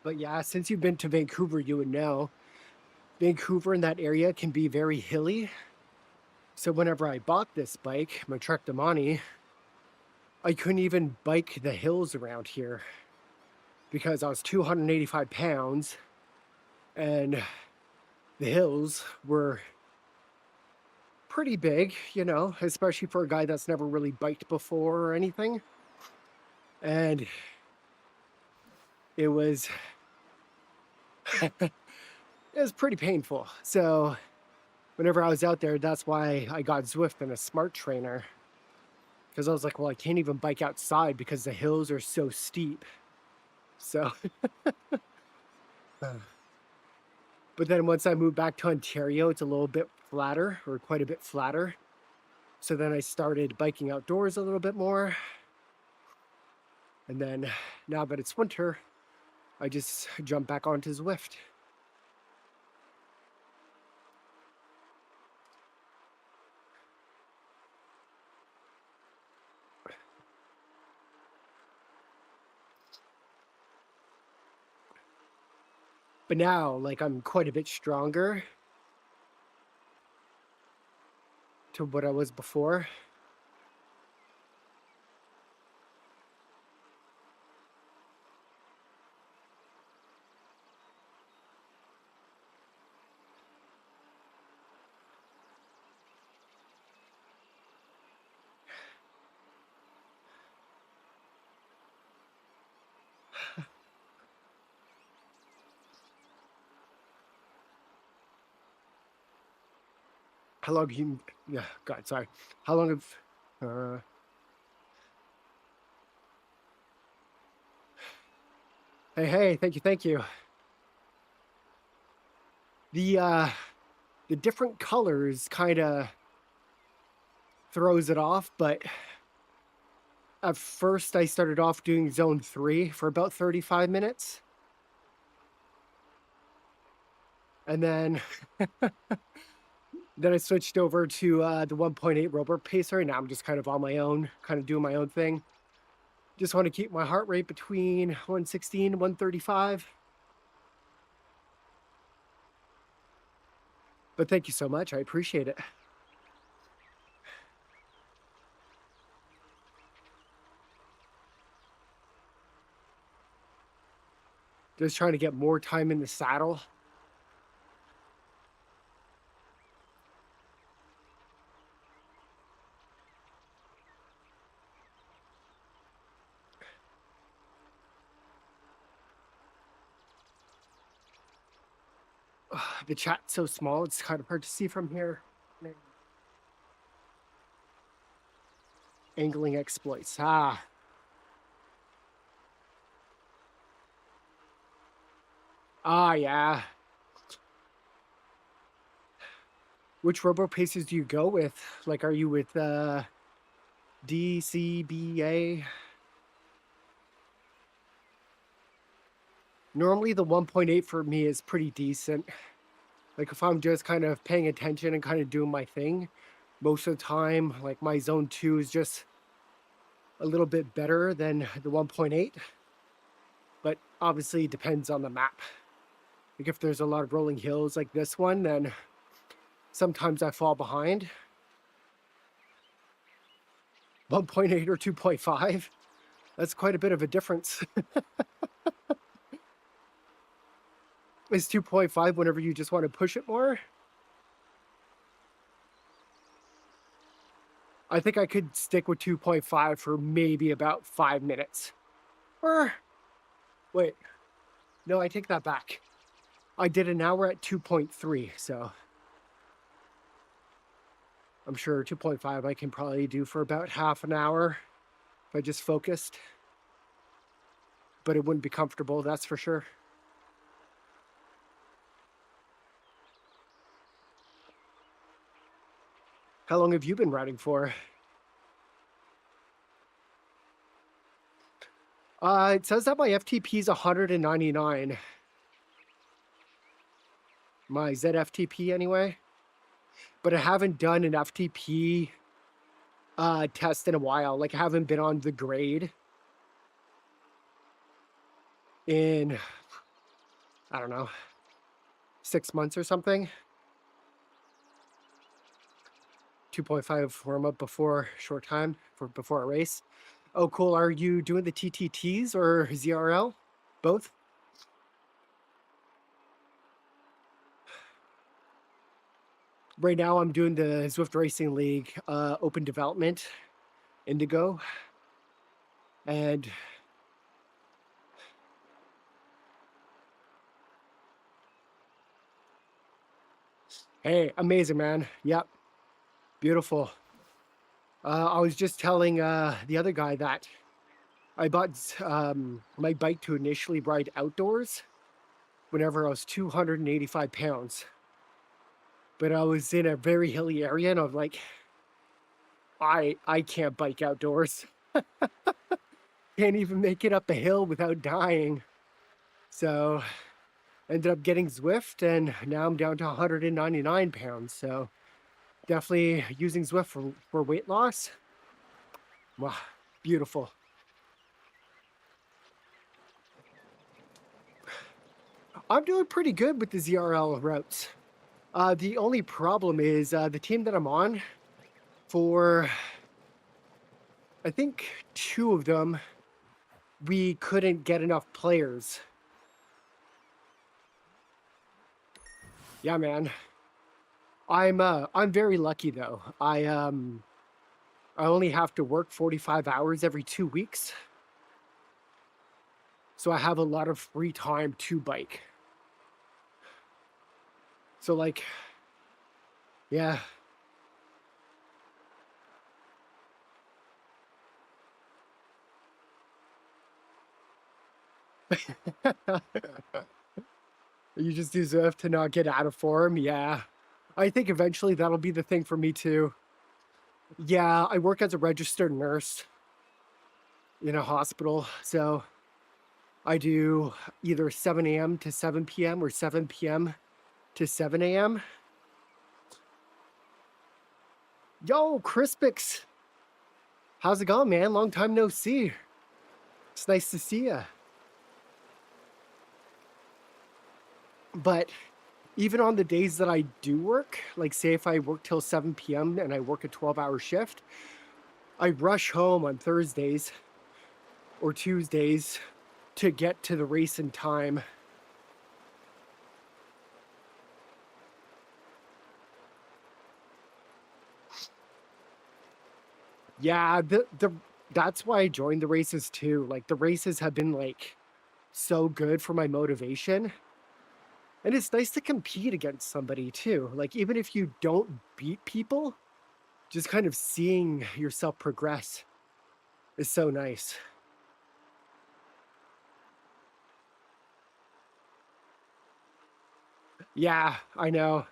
But yeah, since you've been to Vancouver, you would know Vancouver in that area can be very hilly. So whenever I bought this bike, my Trek Damani, I couldn't even bike the hills around here because I was 285 pounds and the hills were pretty big, you know, especially for a guy that's never really biked before or anything. And it was it was pretty painful. So whenever I was out there, that's why I got Zwift and a smart trainer. Because I was like, well, I can't even bike outside because the hills are so steep. So but then once I moved back to Ontario, it's a little bit flatter, or quite a bit flatter. So then I started biking outdoors a little bit more. And then now that it's winter, I just jump back onto Zwift. But now, like, I'm quite a bit stronger to what I was before. How long have you, yeah, God, sorry. How long have, hey, thank you. The different colors kind of throws it off, but at first I started off doing zone 3 for about 35 minutes. And then I switched over to the 1.8 robot pacer, and now I'm just kind of on my own, kind of doing my own thing. Just want to keep my heart rate between 116 and 135. But thank you so much. I appreciate it. Just trying to get more time in the saddle. The chat's so small, it's kind of hard to see from here. Angling exploits. Ah, yeah. Which robo paces do you go with? Like, are you with DCBA? Normally the 1.8 for me is pretty decent. Like if I'm just kind of paying attention and kind of doing my thing, most of the time, like my Zone 2 is just a little bit better than the 1.8. But obviously it depends on the map. Like if there's a lot of rolling hills like this one, then sometimes I fall behind. 1.8 or 2.5, that's quite a bit of a difference. Is 2.5 whenever you just want to push it more? I think I could stick with 2.5 for maybe about 5 minutes. Or, wait, no, I take that back. I did an hour at 2.3, so I'm sure 2.5 I can probably do for about half an hour if I just focused. But it wouldn't be comfortable, that's for sure. How long have you been riding for? It says that my FTP is 199. My ZFTP anyway. But I haven't done an FTP test in a while. Like I haven't been on the grade in, I don't know, 6 months or something. 2.5 warm up before short time before a race. Oh, cool. Are you doing the TTTs or ZRL? Both? Right now I'm doing the Zwift Racing League open development, Indigo. And hey, amazing, man. Yep. Beautiful. I was just telling the other guy that I bought my bike to initially ride outdoors whenever I was 285 pounds. But I was in a very hilly area and I'm like, I can't bike outdoors. Can't even make it up a hill without dying. So ended up getting Zwift and now I'm down to 199 pounds. So definitely using Zwift for weight loss. Wow, beautiful. I'm doing pretty good with the ZRL routes. The only problem is the team that I'm on, for I think 2 of them, we couldn't get enough players. Yeah, man. I'm very lucky though. I only have to work 45 hours every 2 weeks. So I have a lot of free time to bike. So like, yeah. You just do Zwift to not get out of form? Yeah. I think eventually that'll be the thing for me too. Yeah, I work as a registered nurse in a hospital. So I do either 7 a.m. to 7 p.m. or 7 p.m. to 7 a.m. Yo, Crispix. How's it going, man? Long time no see. It's nice to see you. But even on the days that I do work, like say if I work till 7 p.m. and I work a 12-hour shift, I rush home on Thursdays or Tuesdays to get to the race in time. Yeah, that's why I joined the races too. Like the races have been like so good for my motivation. And it's nice to compete against somebody too. Like even if you don't beat people, just kind of seeing yourself progress is so nice. Yeah, I know.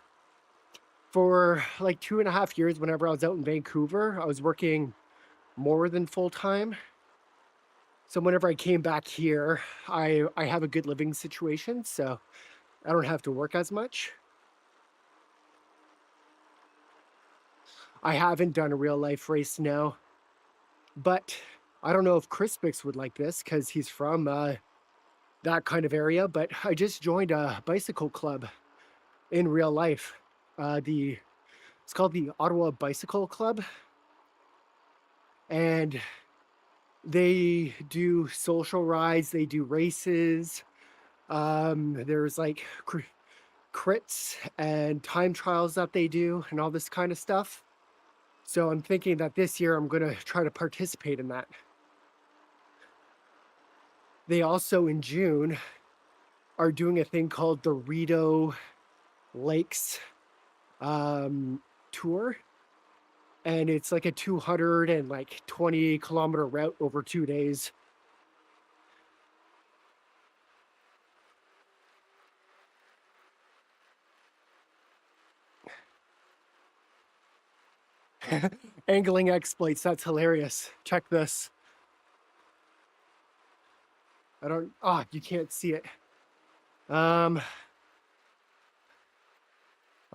For like 2.5 years, whenever I was out in Vancouver, I was working more than full time. So whenever I came back here, I have a good living situation, so I don't have to work as much. I haven't done a real life race now, but I don't know if Crispix would like this because he's from that kind of area. But I just joined a bicycle club in real life. It's called the Ottawa Bicycle Club, and they do social rides, they do races. There's like crits and time trials that they do, and all this kind of stuff. So I'm thinking that this year I'm going to try to participate in that. They also in June are doing a thing called the Rideau Lakes tour, and it's like a 220-kilometer route over 2 days. Angling exploits, that's hilarious. Check this. I don't, you can't see it. I'm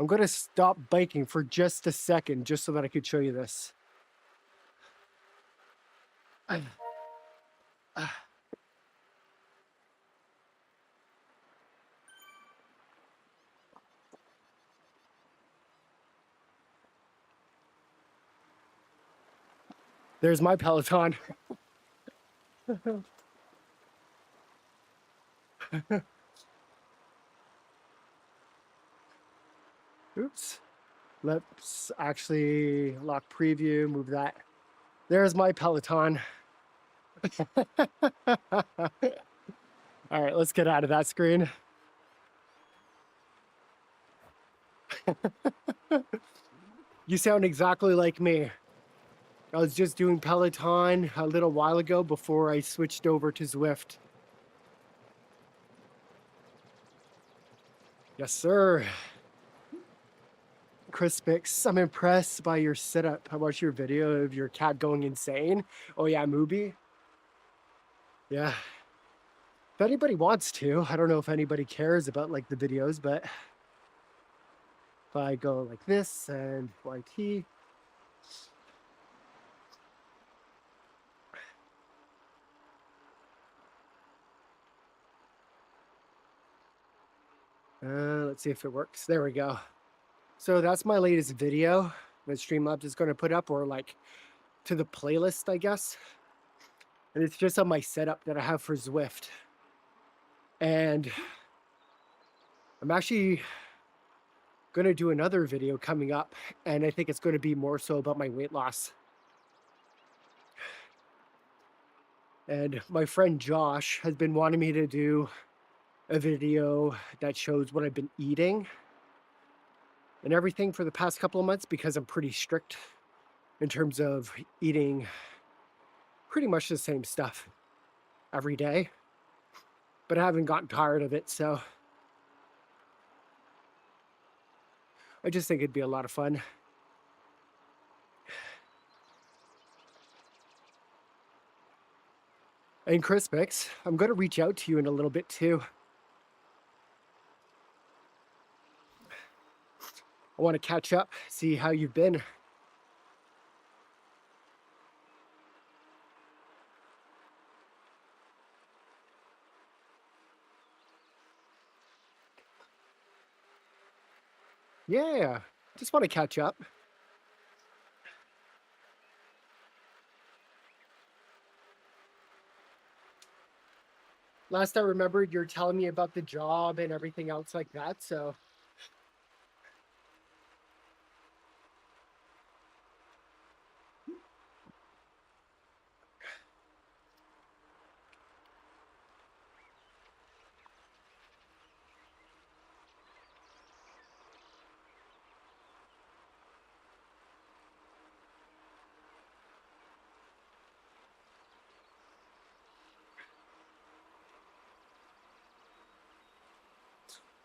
going to stop biking for just a second just so that I could show you this. There's my Peloton. Oops. Let's actually lock preview, move that. There's my Peloton. All right, let's get out of that screen. You sound exactly like me. I was just doing Peloton a little while ago before I switched over to Zwift. Yes, sir. Crispix, I'm impressed by your setup. I watched your video of your cat going insane. Oh yeah, Mubi. Yeah. If anybody wants to, I don't know if anybody cares about like the videos, but if I go like this and YT, let's see if it works. There we go. So that's my latest video that Streamlabs is going to put up, or like to the playlist, I guess. And it's just on my setup that I have for Zwift. And I'm actually going to do another video coming up, and I think it's going to be more so about my weight loss. And my friend Josh has been wanting me to do a video that shows what I've been eating and everything for the past couple of months, because I'm pretty strict in terms of eating pretty much the same stuff every day. But I haven't gotten tired of it, so I just think it'd be a lot of fun. And Crispix, I'm going to reach out to you in a little bit too. I want to catch up, see how you've been. Yeah, just want to catch up. Last I remembered, you're telling me about the job and everything else like that, so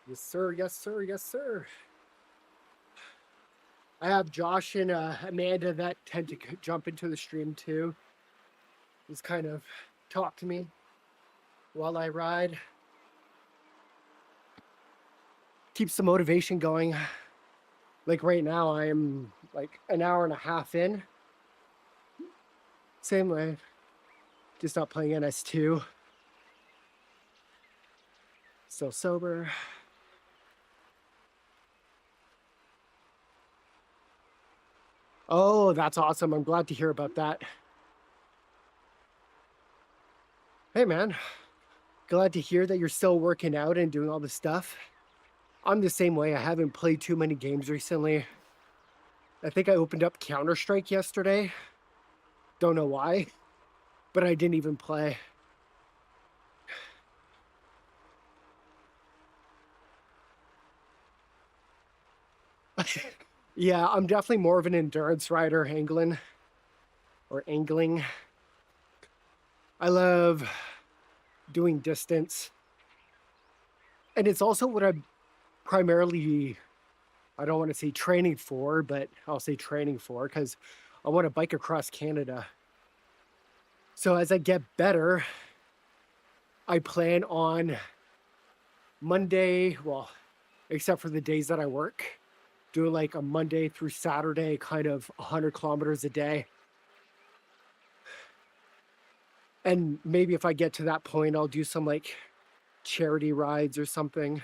Yes, sir. Yes, sir. Yes, sir. I have Josh and Amanda that tend to jump into the stream too. Just kind of talk to me while I ride. Keeps the motivation going. Like right now, I am like an hour and a half in. Same way. Just not playing NS2. Still sober. Oh, that's awesome. I'm glad to hear about that. Hey, man. Glad to hear that you're still working out and doing all this stuff. I'm the same way. I haven't played too many games recently. I think I opened up Counter-Strike yesterday. Don't know why, but I didn't even play. Yeah, I'm definitely more of an endurance rider, angling. I love doing distance. And it's also what I'm primarily, I don't want to say training for, but I'll say training for because I want to bike across Canada. So as I get better, I plan on Monday, well, except for the days that I work, do like a Monday through Saturday, kind of 100 kilometers a day. And maybe if I get to that point, I'll do some like charity rides or something.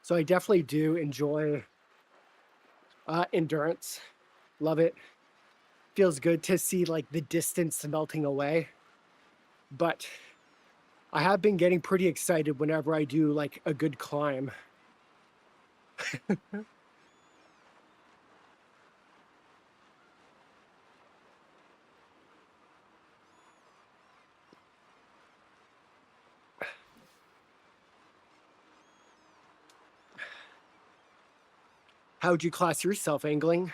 So I definitely do enjoy endurance. Love it. Feels good to see like the distance melting away. But I have been getting pretty excited whenever I do like a good climb. How would you class yourself angling?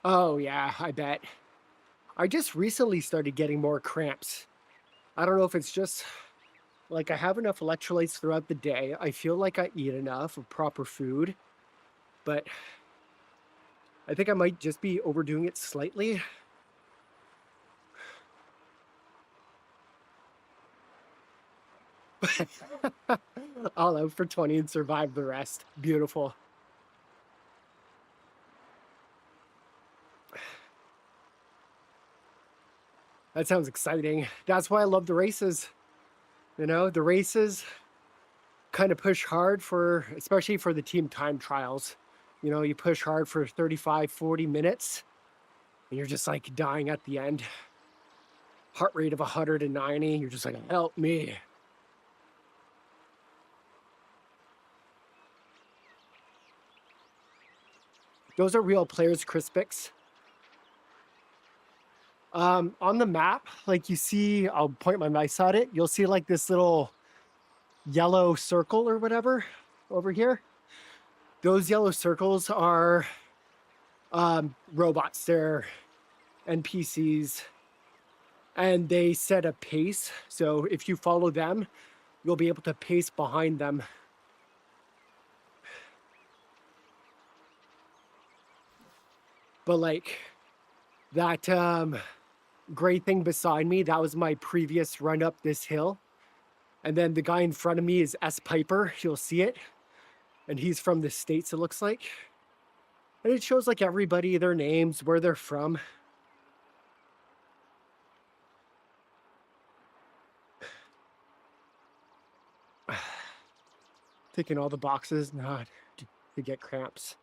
Oh, yeah, I bet. I just recently started getting more cramps. I don't know if it's just like I have enough electrolytes throughout the day. I feel like I eat enough of proper food, but I think I might just be overdoing it slightly. All out for 20 and survive the rest. Beautiful. That sounds exciting. That's why I love the races. You know, the races kind of push hard for, especially for the team time trials. You know, you push hard for 35, 40 minutes, and you're just like dying at the end. Heart rate of 190. You're just like, help me. Those are real players, Crispix. On the map, like you see, I'll point my mouse at it. You'll see like this little yellow circle or whatever over here. Those yellow circles are robots. They're NPCs, and they set a pace. So if you follow them, you'll be able to pace behind them. But like that gray thing beside me, that was my previous run up this hill. And then the guy in front of me is S. Piper. You'll see it. And he's from the States, it looks like. And it shows like everybody, their names, where they're from. Ticking all the boxes, not to get cramps.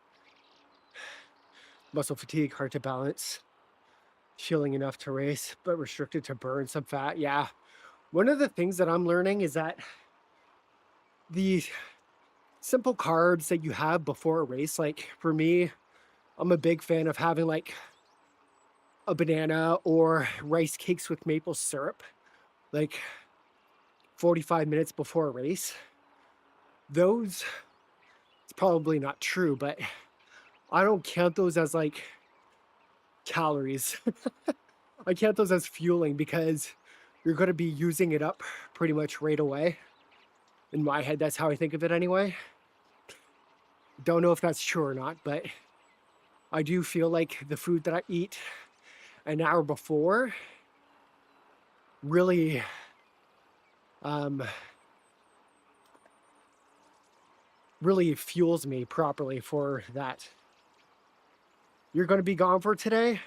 Muscle fatigue, hard to balance. Feeling enough to race, but restricted to burn some fat. Yeah. One of the things that I'm learning is that the simple carbs that you have before a race, like for me, I'm a big fan of having like a banana or rice cakes with maple syrup, like 45 minutes before a race. Those, it's probably not true, but I don't count those as like calories. I count those as fueling because you're going to be using it up pretty much right away. In my head, that's how I think of it anyway. Don't know if that's true or not, but I do feel like the food that I eat an hour before really um, really fuels me properly for that. You're going to be gone for today?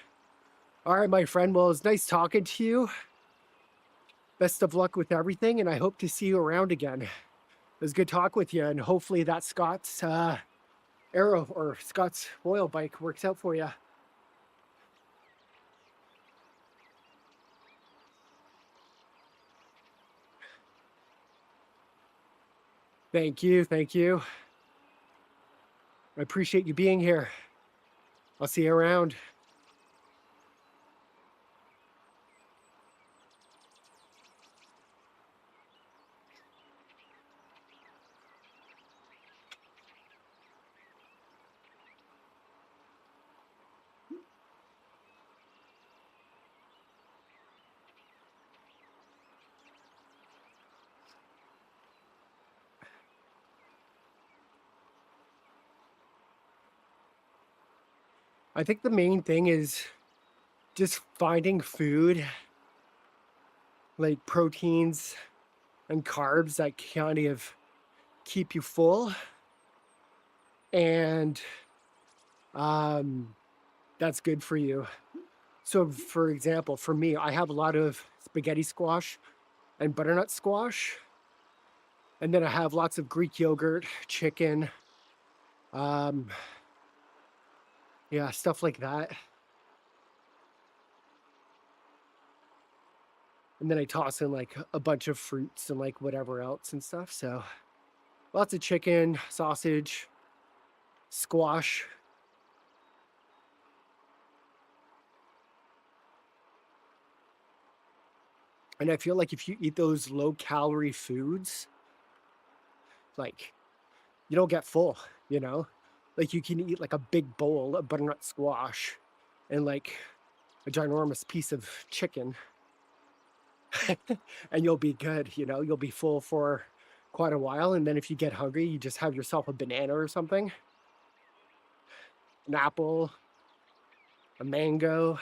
All right, my friend. Well, it's nice talking to you. Best of luck with everything, and I hope to see you around again. It was good talk with you, and hopefully that Scott's Arrow or Scott's Royal bike works out for you. Thank you. Thank you. I appreciate you being here. I'll see you around. I think the main thing is just finding food like proteins and carbs that kind of keep you full. And that's good for you. So, for example, for me, I have a lot of spaghetti squash and butternut squash. And then I have lots of Greek yogurt, chicken, um, yeah, stuff like that. And then I toss in like a bunch of fruits and like whatever else and stuff. So lots of chicken, sausage, squash. And I feel like if you eat those low calorie foods, like you don't get full, you know? Like you can eat like a big bowl of butternut squash and like a ginormous piece of chicken and you'll be good, you know? You'll be full for quite a while. And then if you get hungry, you just have yourself a banana or something, an apple, a mango,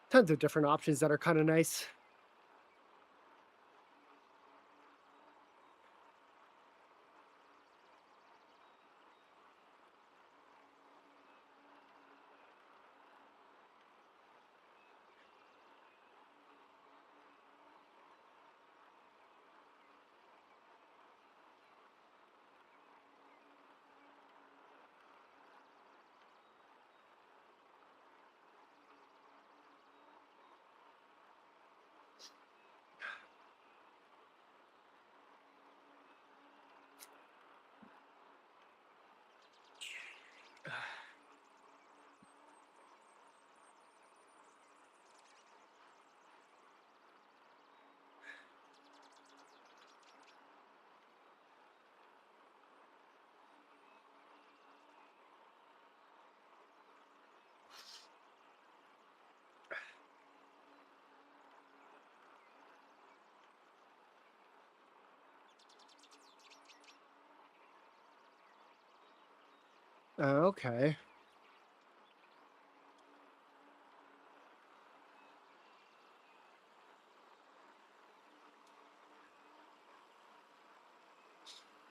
tons of different options that are kind of nice. Okay.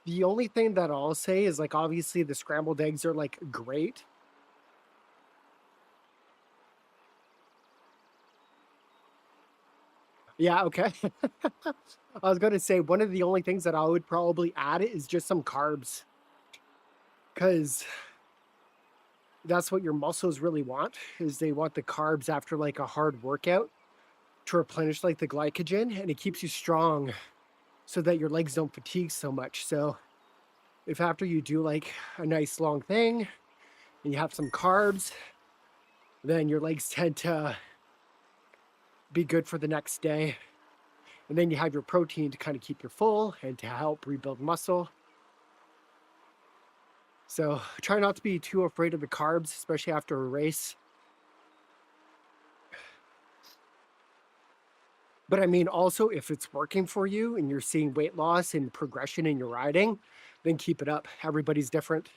The only thing that I'll say is like obviously the scrambled eggs are like great. Yeah, okay. I was gonna say one of the only things that I would probably add is just some carbs. Cause that's what your muscles really want, is they want the carbs after like a hard workout to replenish like the glycogen, and it keeps you strong so that your legs don't fatigue so much. So if after you do like a nice long thing and you have some carbs, then your legs tend to be good for the next day. And then you have your protein to kind of keep you full and to help rebuild muscle. So try not to be too afraid of the carbs, especially after a race. But I mean, also, if it's working for you and you're seeing weight loss and progression in your riding, then keep it up. Everybody's different.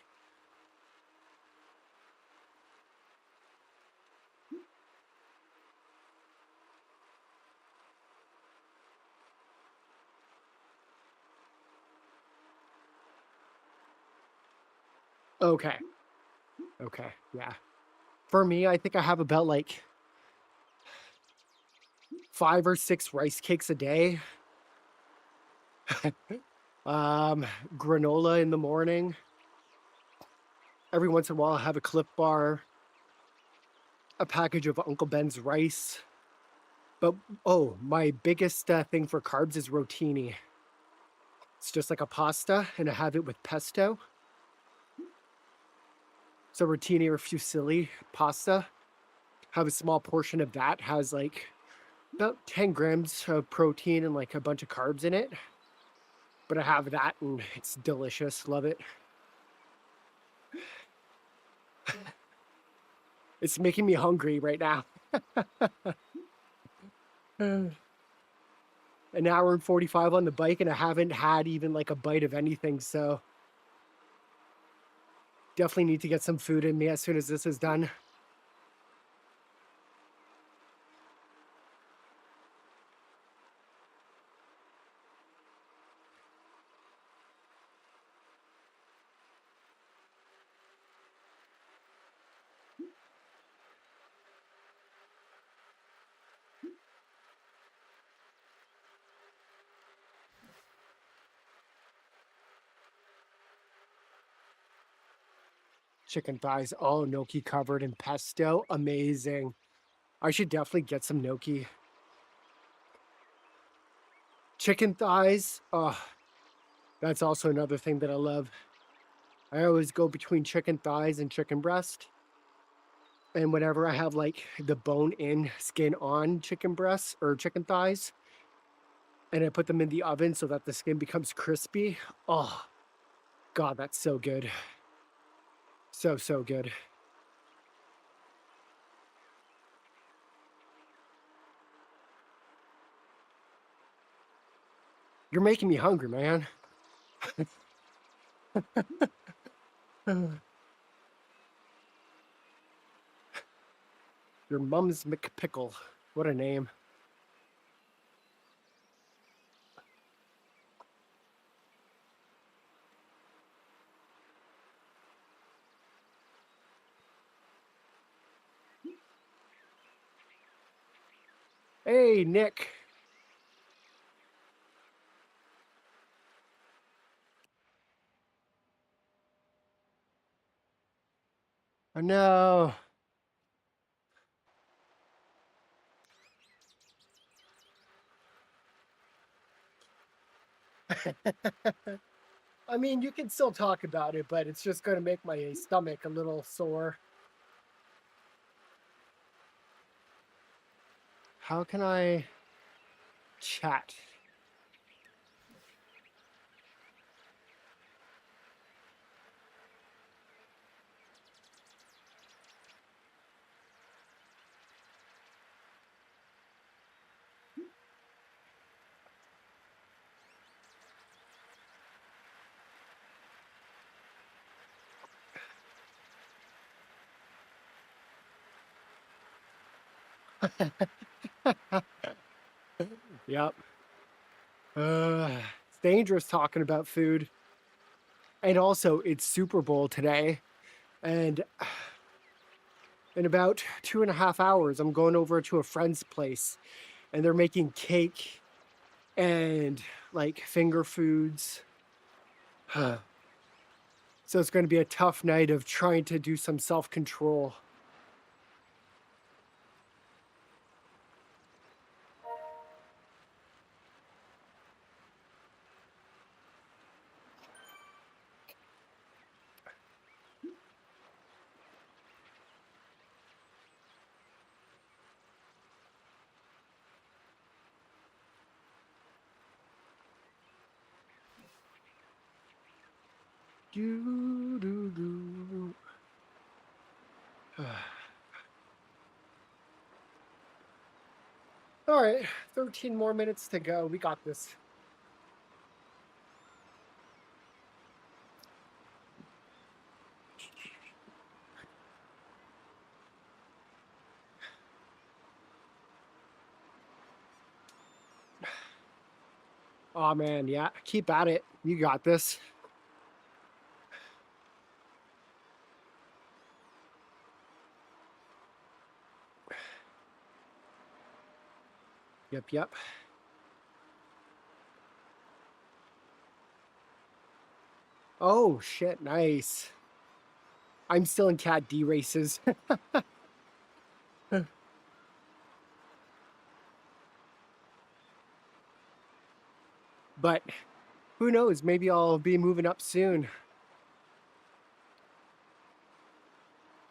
Okay. Okay. Yeah. For me, I think I have about like 5 or 6 rice cakes a day. Granola in the morning. Every once in a while, I have a Cliff Bar, a package of Uncle Ben's rice. But oh, my biggest thing for carbs is rotini. It's just like a pasta, and I have it with pesto. So rotini or fusilli pasta. Have a small portion of that, has like about 10 grams of protein and like a bunch of carbs in it. But I have that and it's delicious. Love it. It's making me hungry right now. An hour and 45 on the bike, and I haven't had even like a bite of anything. So definitely need to get some food in me as soon as this is done. Chicken thighs, oh, gnocchi covered in pesto. Amazing. I should definitely get some gnocchi. Chicken thighs, oh, that's also another thing that I love. I always go between chicken thighs and chicken breast. And whenever I have like the bone in, skin on chicken breasts or chicken thighs, and I put them in the oven so that the skin becomes crispy, oh, God, that's so good. So, so good. You're making me hungry, man. Your mom's McPickle. What a name. Hey, Nick. Oh, no. I mean, you can still talk about it, but it's just going to make my stomach a little sore. How can I chat? Yep. It's dangerous talking about food. And also, it's Super Bowl today. And in about 2.5 hours, I'm going over to a friend's place. And they're making cake and like finger foods. So it's going to be a tough night of trying to do some self-control. Do, do, do. All right, 13 more minutes to go. We got this. Oh man, yeah, keep at it. You got this. Yep. Oh shit, nice. I'm still in Cat D races. But who knows? Maybe I'll be moving up soon.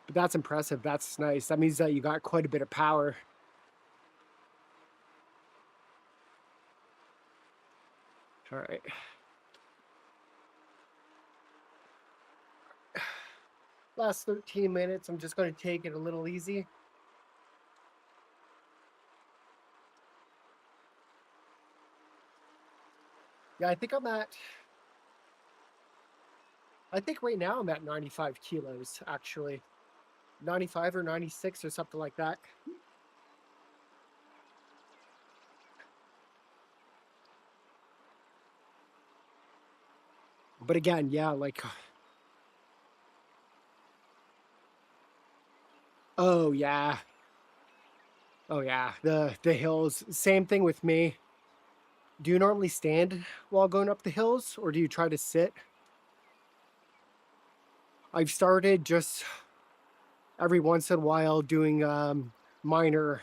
But that's impressive. That's nice. That means that you got quite a bit of power. All right. Last 13 minutes. I'm just going to take it a little easy. Yeah, I think right now I'm at 95 kilos, actually. 95 or 96 or something like that. But again, yeah, like, oh yeah. Oh yeah, the hills. Same thing with me. Do you normally stand while going up the hills, or do you try to sit? I've started just every once in a while doing minor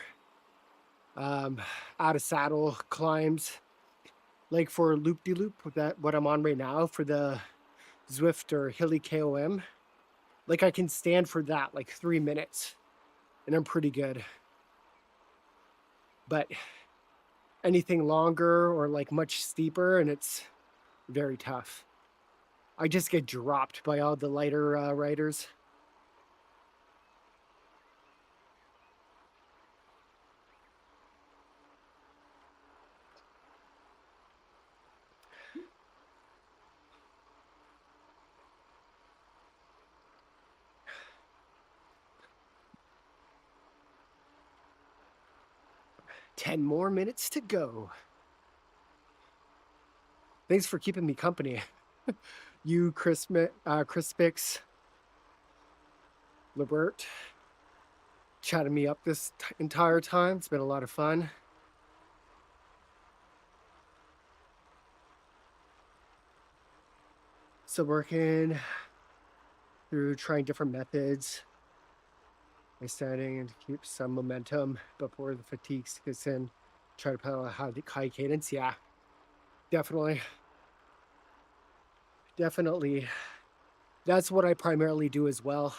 out of saddle climbs, like for loop-de-loop, that what I'm on right now for the Zwift or Hilly KOM. Like I can stand for that like 3 minutes, and I'm pretty good. But anything longer or like much steeper, and it's very tough. I just get dropped by all the lighter riders. Ten more minutes to go. Thanks for keeping me company. You, Crispix, Lebert, chatting me up this entire time. It's been a lot of fun. So working through trying different methods. My standing and to keep some momentum before the fatigue gets in. Try to pedal a high cadence. Yeah, definitely. That's what I primarily do as well.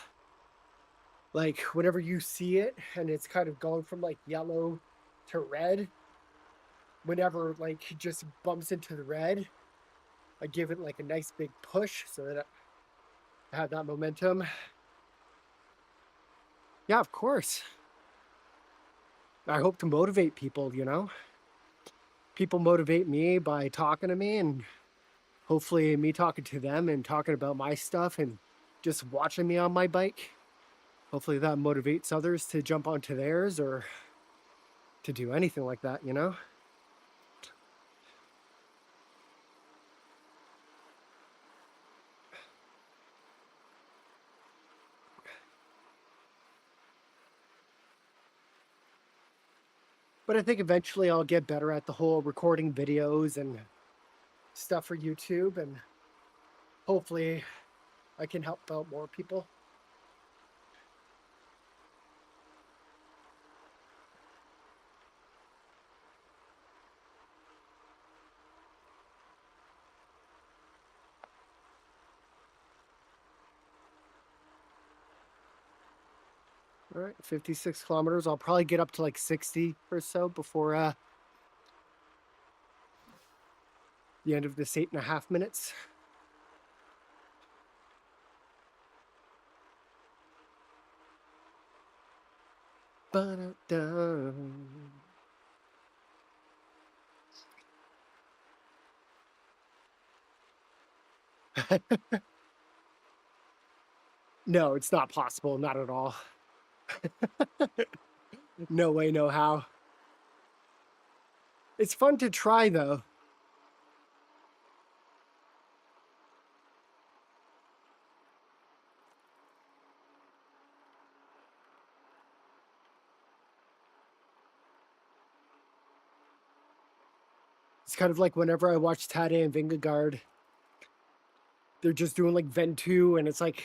Like whenever you see it and it's kind of going from like yellow to red, whenever like it just bumps into the red, I give it like a nice big push so that I have that momentum. Yeah, of course. I hope to motivate people, you know? People motivate me by talking to me, and hopefully me talking to them and talking about my stuff and just watching me on my bike. Hopefully that motivates others to jump onto theirs or to do anything like that, you know? But I think eventually I'll get better at the whole recording videos and stuff for YouTube, and hopefully I can help out more people. All right, 56 kilometers. I'll probably get up to like 60 or so before the end of this 8.5 minutes. Ba-da-da. No, it's not possible. Not at all. No way, no how. It's fun to try, though. It's kind of like whenever I watch Tade and Vingegaard, they're just doing like Zone2 and it's like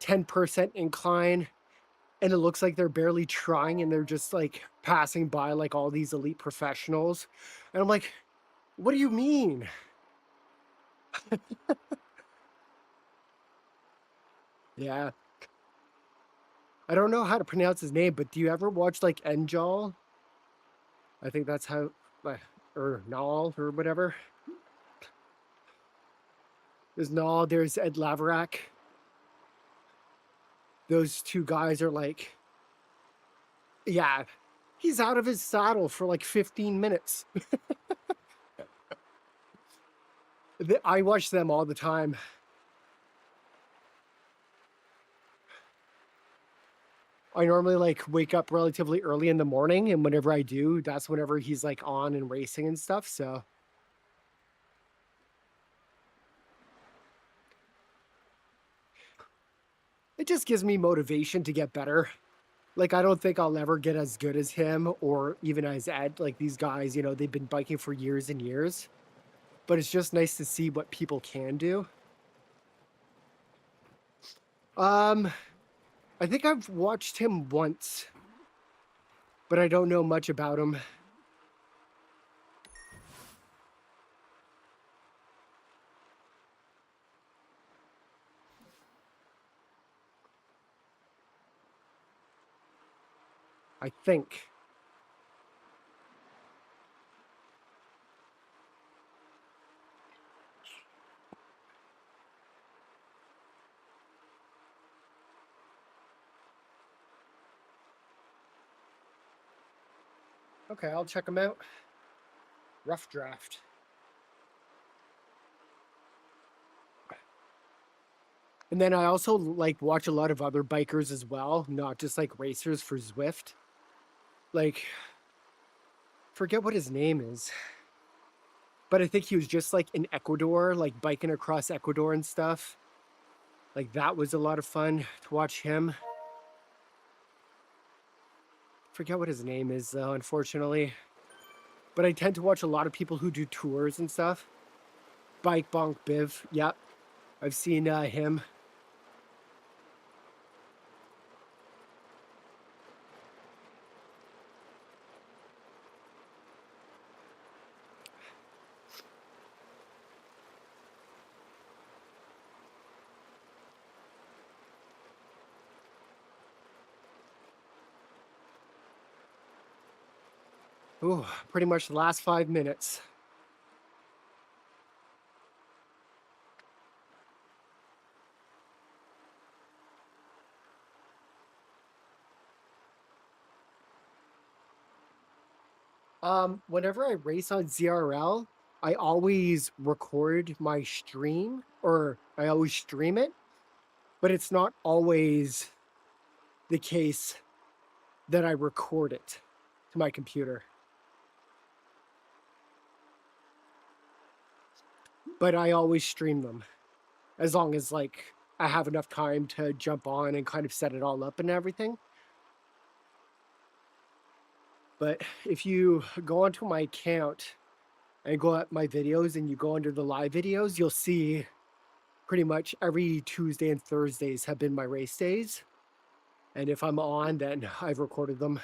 10% incline and it looks like they're barely trying and they're just like passing by like all these elite professionals. And I'm like, what do you mean? Yeah. I don't know how to pronounce his name, but do you ever watch like Enjal? I think that's how, or Nal or whatever. There's Nal, there's Ed Laverack. Those two guys are like, yeah, he's out of his saddle for like 15 minutes. I watch them all the time. I normally like wake up relatively early in the morning, and whenever I do, that's whenever he's like on and racing and stuff. So it just gives me motivation to get better. Like, I don't think I'll ever get as good as him or even as Ed. Like, these guys, you know, they've been biking for years and years. But it's just nice to see what people can do. I think I've watched him once, but I don't know much about him. I think. Okay, I'll check him out. Rough draft. And then I also like watch a lot of other bikers as well, not just like racers for Zwift. Like, forget what his name is, but I think he was just like in Ecuador, like biking across Ecuador and stuff. Like, that was a lot of fun to watch him. Forget what his name is though, unfortunately. But I tend to watch a lot of people who do tours and stuff. Bike Bonk Biv, yep. I've seen him. Ooh, pretty much the last 5 minutes. Whenever I race on ZRL, I always record my stream, or I always stream it, but it's not always the case that I record it to my computer. But I always stream them as long as like I have enough time to jump on and kind of set it all up and everything. But if you go onto my account and go at my videos and you go under the live videos, you'll see pretty much every Tuesday and Thursdays have been my race days. And if I'm on, then I've recorded them.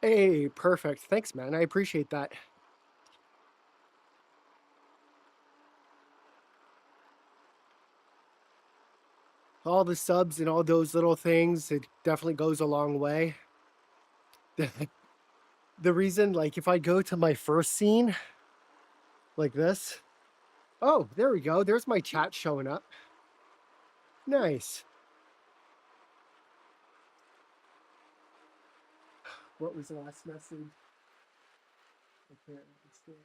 Hey, perfect. Thanks, man. I appreciate that. All the subs and all those little things, it definitely goes a long way. The reason, like, if I go to my first scene, like this. Oh, there we go. There's my chat showing up. Nice. What was the last message? I can't understand.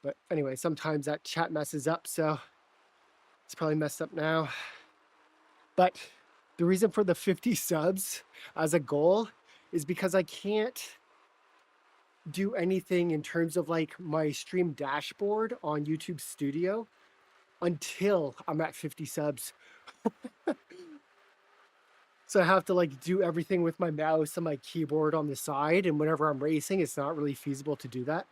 But anyway, sometimes that chat messes up, so it's probably messed up now. But the reason for the 50 subs as a goal is because I can't do anything in terms of like my stream dashboard on YouTube Studio until I'm at 50 subs. So I have to like do everything with my mouse and my keyboard on the side, and whenever I'm racing, it's not really feasible to do that.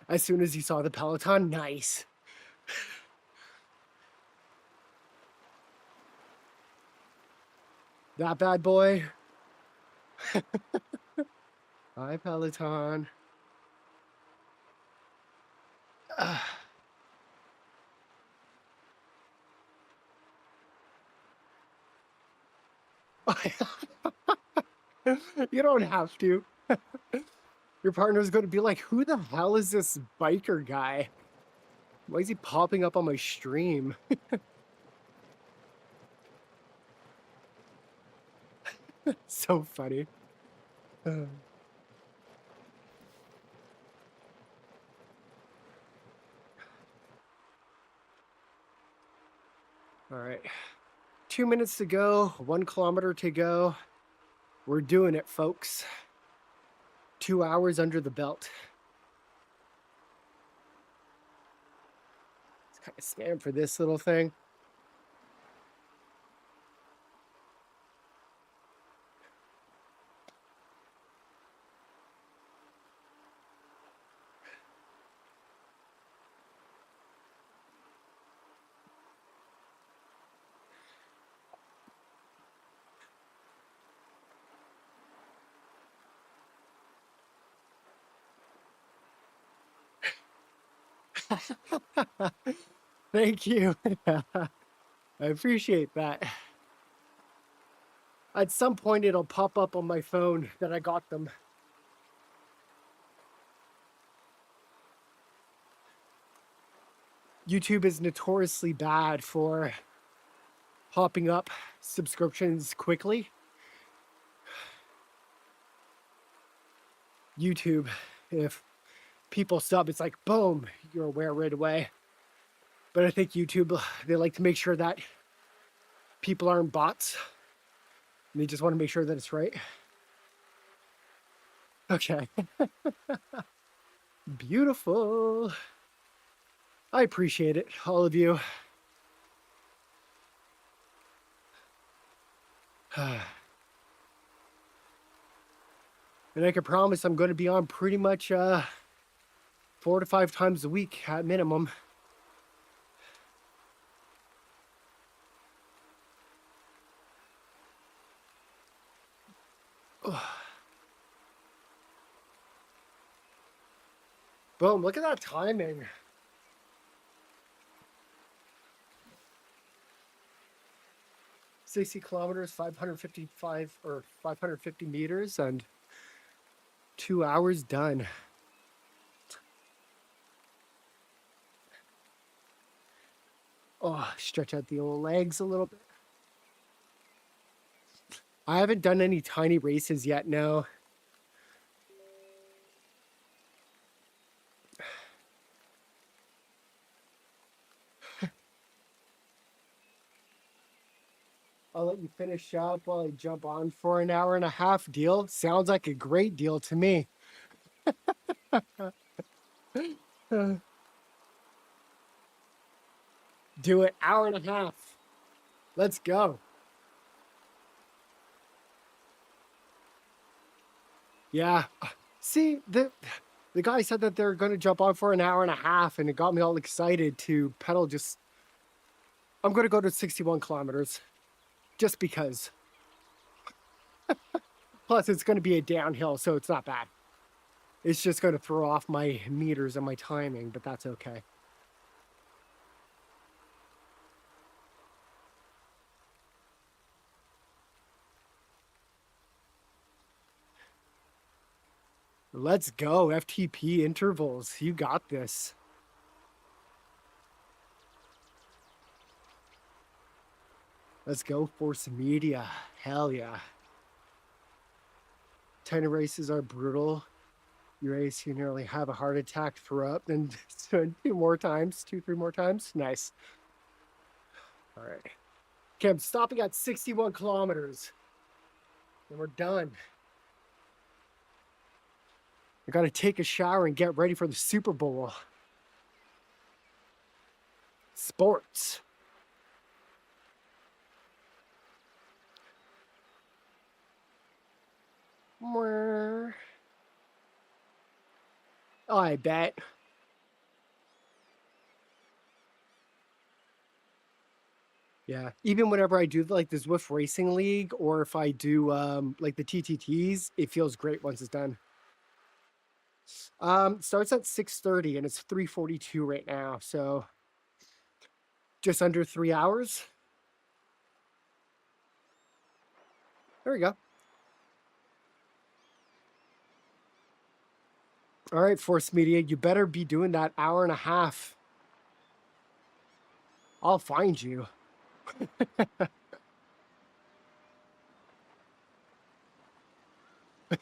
As soon as you saw the Peloton, nice. That bad boy. Hi, Peloton. You don't have to. Your partner's going to be like, who the hell is this biker guy? Why is he popping up on my stream? So funny. All right. 2 minutes to go, 1 kilometer to go. We're doing it, folks. 2 hours under the belt. It's kind of scam for this little thing. Thank you. I appreciate that. At some point, it'll pop up on my phone that I got them. YouTube is notoriously bad for popping up subscriptions quickly. YouTube, if people sub, it's like, boom, you're aware right away. But I think YouTube, they like to make sure that people aren't bots. And they just want to make sure that it's right. Okay. Beautiful. I appreciate it, all of you. And I can promise I'm going to be on pretty much 4 to 5 times a week at minimum. Boom, look at that timing. .60 kilometers, 555 or 550 meters, and 2 hours done. Oh, stretch out the old legs a little bit. I haven't done any tiny races yet, no. I'll let you finish up while I jump on for an hour and a half. Deal? Sounds like a great deal to me. Do it. Hour and a half. Let's go. Yeah. See, the guy said that they're going to jump on for an hour and a half, and it got me all excited to pedal just... I'm going to go to 61 kilometers just because. Plus, it's going to be a downhill, so it's not bad. It's just going to throw off my meters and my timing, but that's okay. Let's go. FTP intervals. You got this. Let's go, Force Media. Hell yeah. 10 races are brutal. You race, you nearly have a heart attack, throw up, then 2 more times, 2-3 more times. Nice. All right. Okay, I'm stopping at 61 kilometers. And we're done. I got to take a shower and get ready for the Super Bowl. Sports. Oh, I bet. Yeah, even whenever I do like the Zwift Racing League, or if I do like the TTTs, it feels great once it's done. Starts at 6:30 and it's 3:42 right now, so just under 3 hours. There we go. All right, Force Media, you better be doing that hour and a half. I'll find you.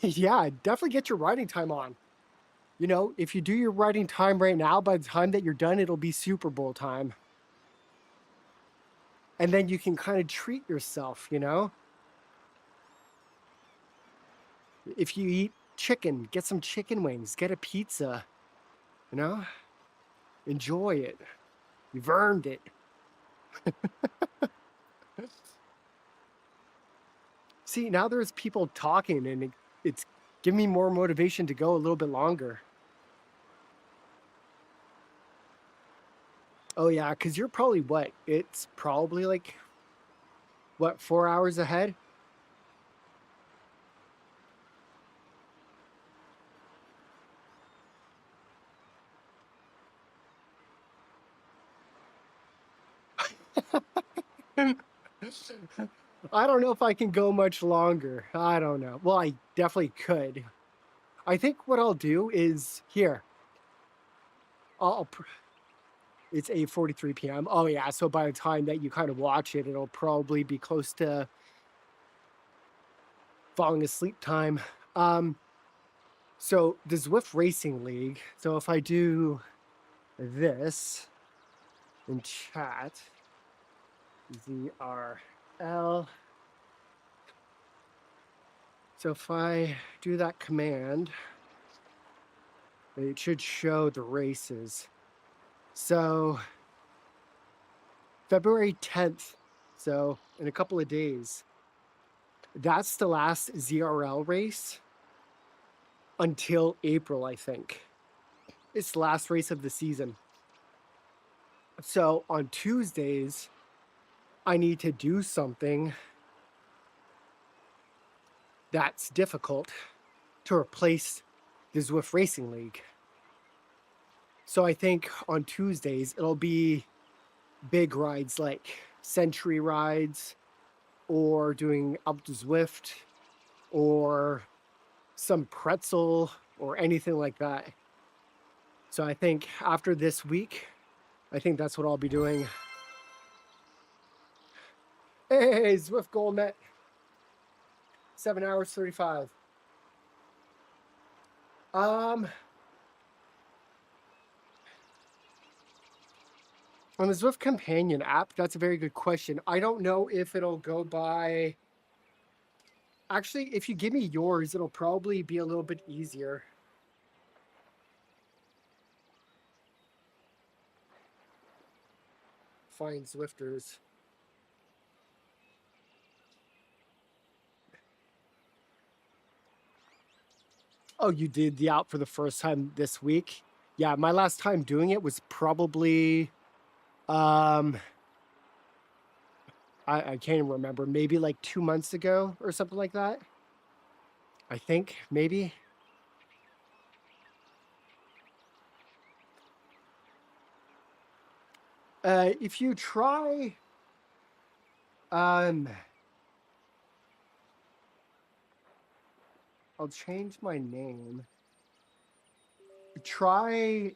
Yeah, definitely get your riding time on. You know, if you do your riding time right now, by the time that you're done, it'll be Super Bowl time. And then you can kind of treat yourself, you know? If you eat chicken, get some chicken wings, get a pizza, you know? Enjoy it. You've earned it. See, now there's people talking, and it's giving me more motivation to go a little bit longer. Oh, yeah, because you're probably what? It's probably like, what, 4 hours ahead? I don't know if I can go much longer. I don't know. Well, I definitely could. I think what I'll do is here. It's 8:43 p.m. Oh yeah, so by the time that you kind of watch it, it'll probably be close to falling asleep time. So the Zwift Racing League. So if I do this in chat, ZRL. So if I do that command, it should show the races. So February 10th, so in a couple of days, that's the last ZRL race until April, I think. It's the last race of the season. So on Tuesdays, I need to do something that's difficult to replace the Zwift Racing League. So I think on Tuesdays, it'll be big rides like century rides, or doing up to Zwift, or some pretzel, or anything like that. So I think after this week, I think that's what I'll be doing. Hey, Zwift goal met. 7 hours 35. On the Zwift Companion app, that's a very good question. I don't know if it'll go by... Actually, if you give me yours, it'll probably be a little bit easier. find Zwifters. Oh, you did the out for the first time this week? Yeah, my last time doing it was probably, I can't even remember, maybe like 2 months ago or something like that. I think, maybe. If you try, I'll change my name. Try,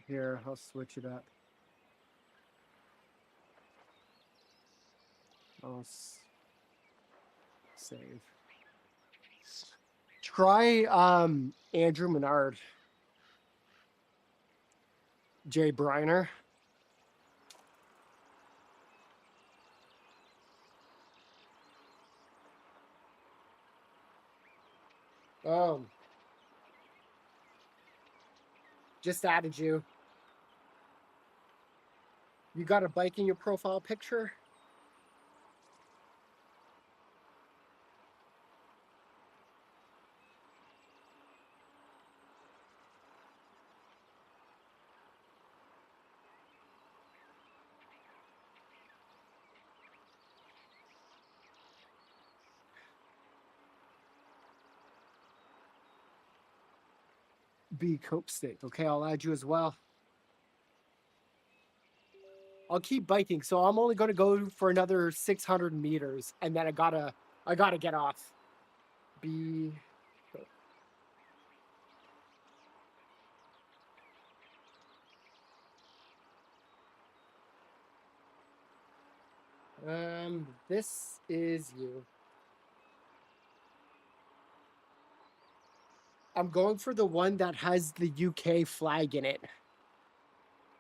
here, I'll switch it up. I'll save. Try, Andrew Menard. Jay Briner. Just added you. You got a bike in your profile picture? B Cope Steak. Okay, I'll add you as well. I'll keep biking, so I'm only going to go for another 600 meters, and then I gotta get off. B. This is you. I'm going for the one that has the UK flag in it.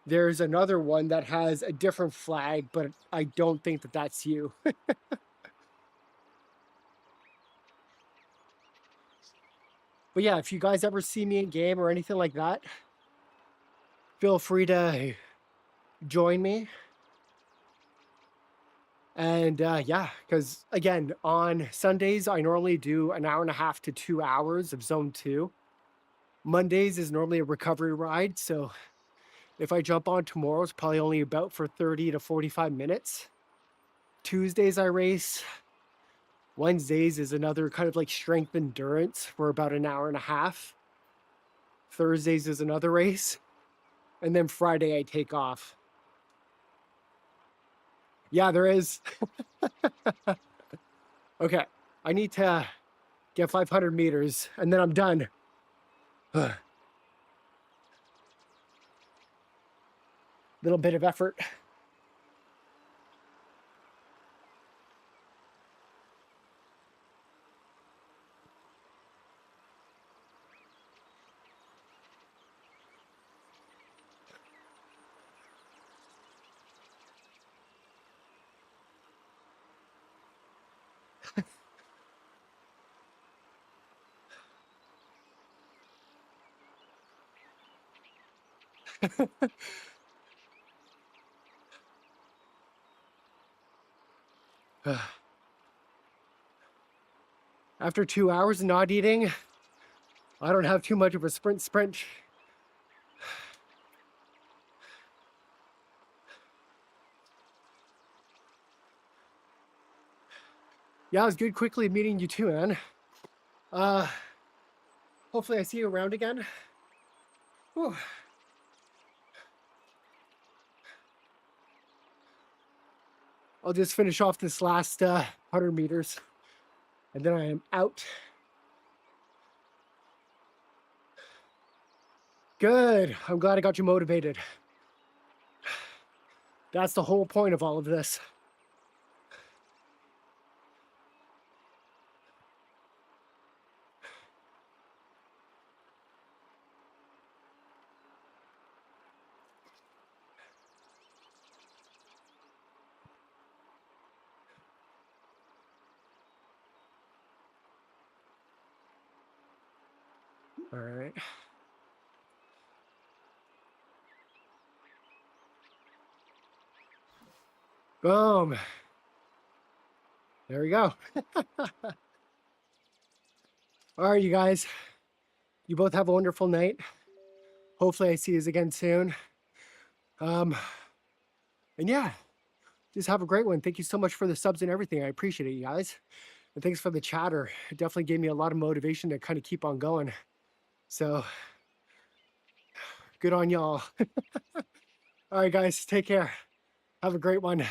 There's another one that has a different flag, but I don't think that that's you. But yeah, if you guys ever see me in game or anything like that, feel free to join me. And yeah, because again, on Sundays, I normally do an hour and a half to 2 hours of Zone 2. Mondays is normally a recovery ride. So if I jump on tomorrow, it's probably only about for 30 to 45 minutes. Tuesdays, I race. Wednesdays is another kind of like strength endurance for about an hour and a half. Thursdays is another race. And then Friday, I take off. Yeah, there is. Okay, I need to get 500 meters and then I'm done. Little bit of effort. After 2 hours of not eating, I don't have too much of a sprint. Yeah, it was good quickly meeting you too, man. Hopefully I see you around again. Whew. I'll just finish off this last 100 meters and then I am out. Good. I'm glad I got you motivated. That's the whole point of all of this. All right. Boom. There we go. All right, you guys. You both have a wonderful night. Hopefully I see you again soon. And yeah, just have a great one. Thank you so much for the subs and everything. I appreciate it, you guys. And thanks for the chatter. It definitely gave me a lot of motivation to kind of keep on going. So good on y'all. All right, guys, take care. Have a great one.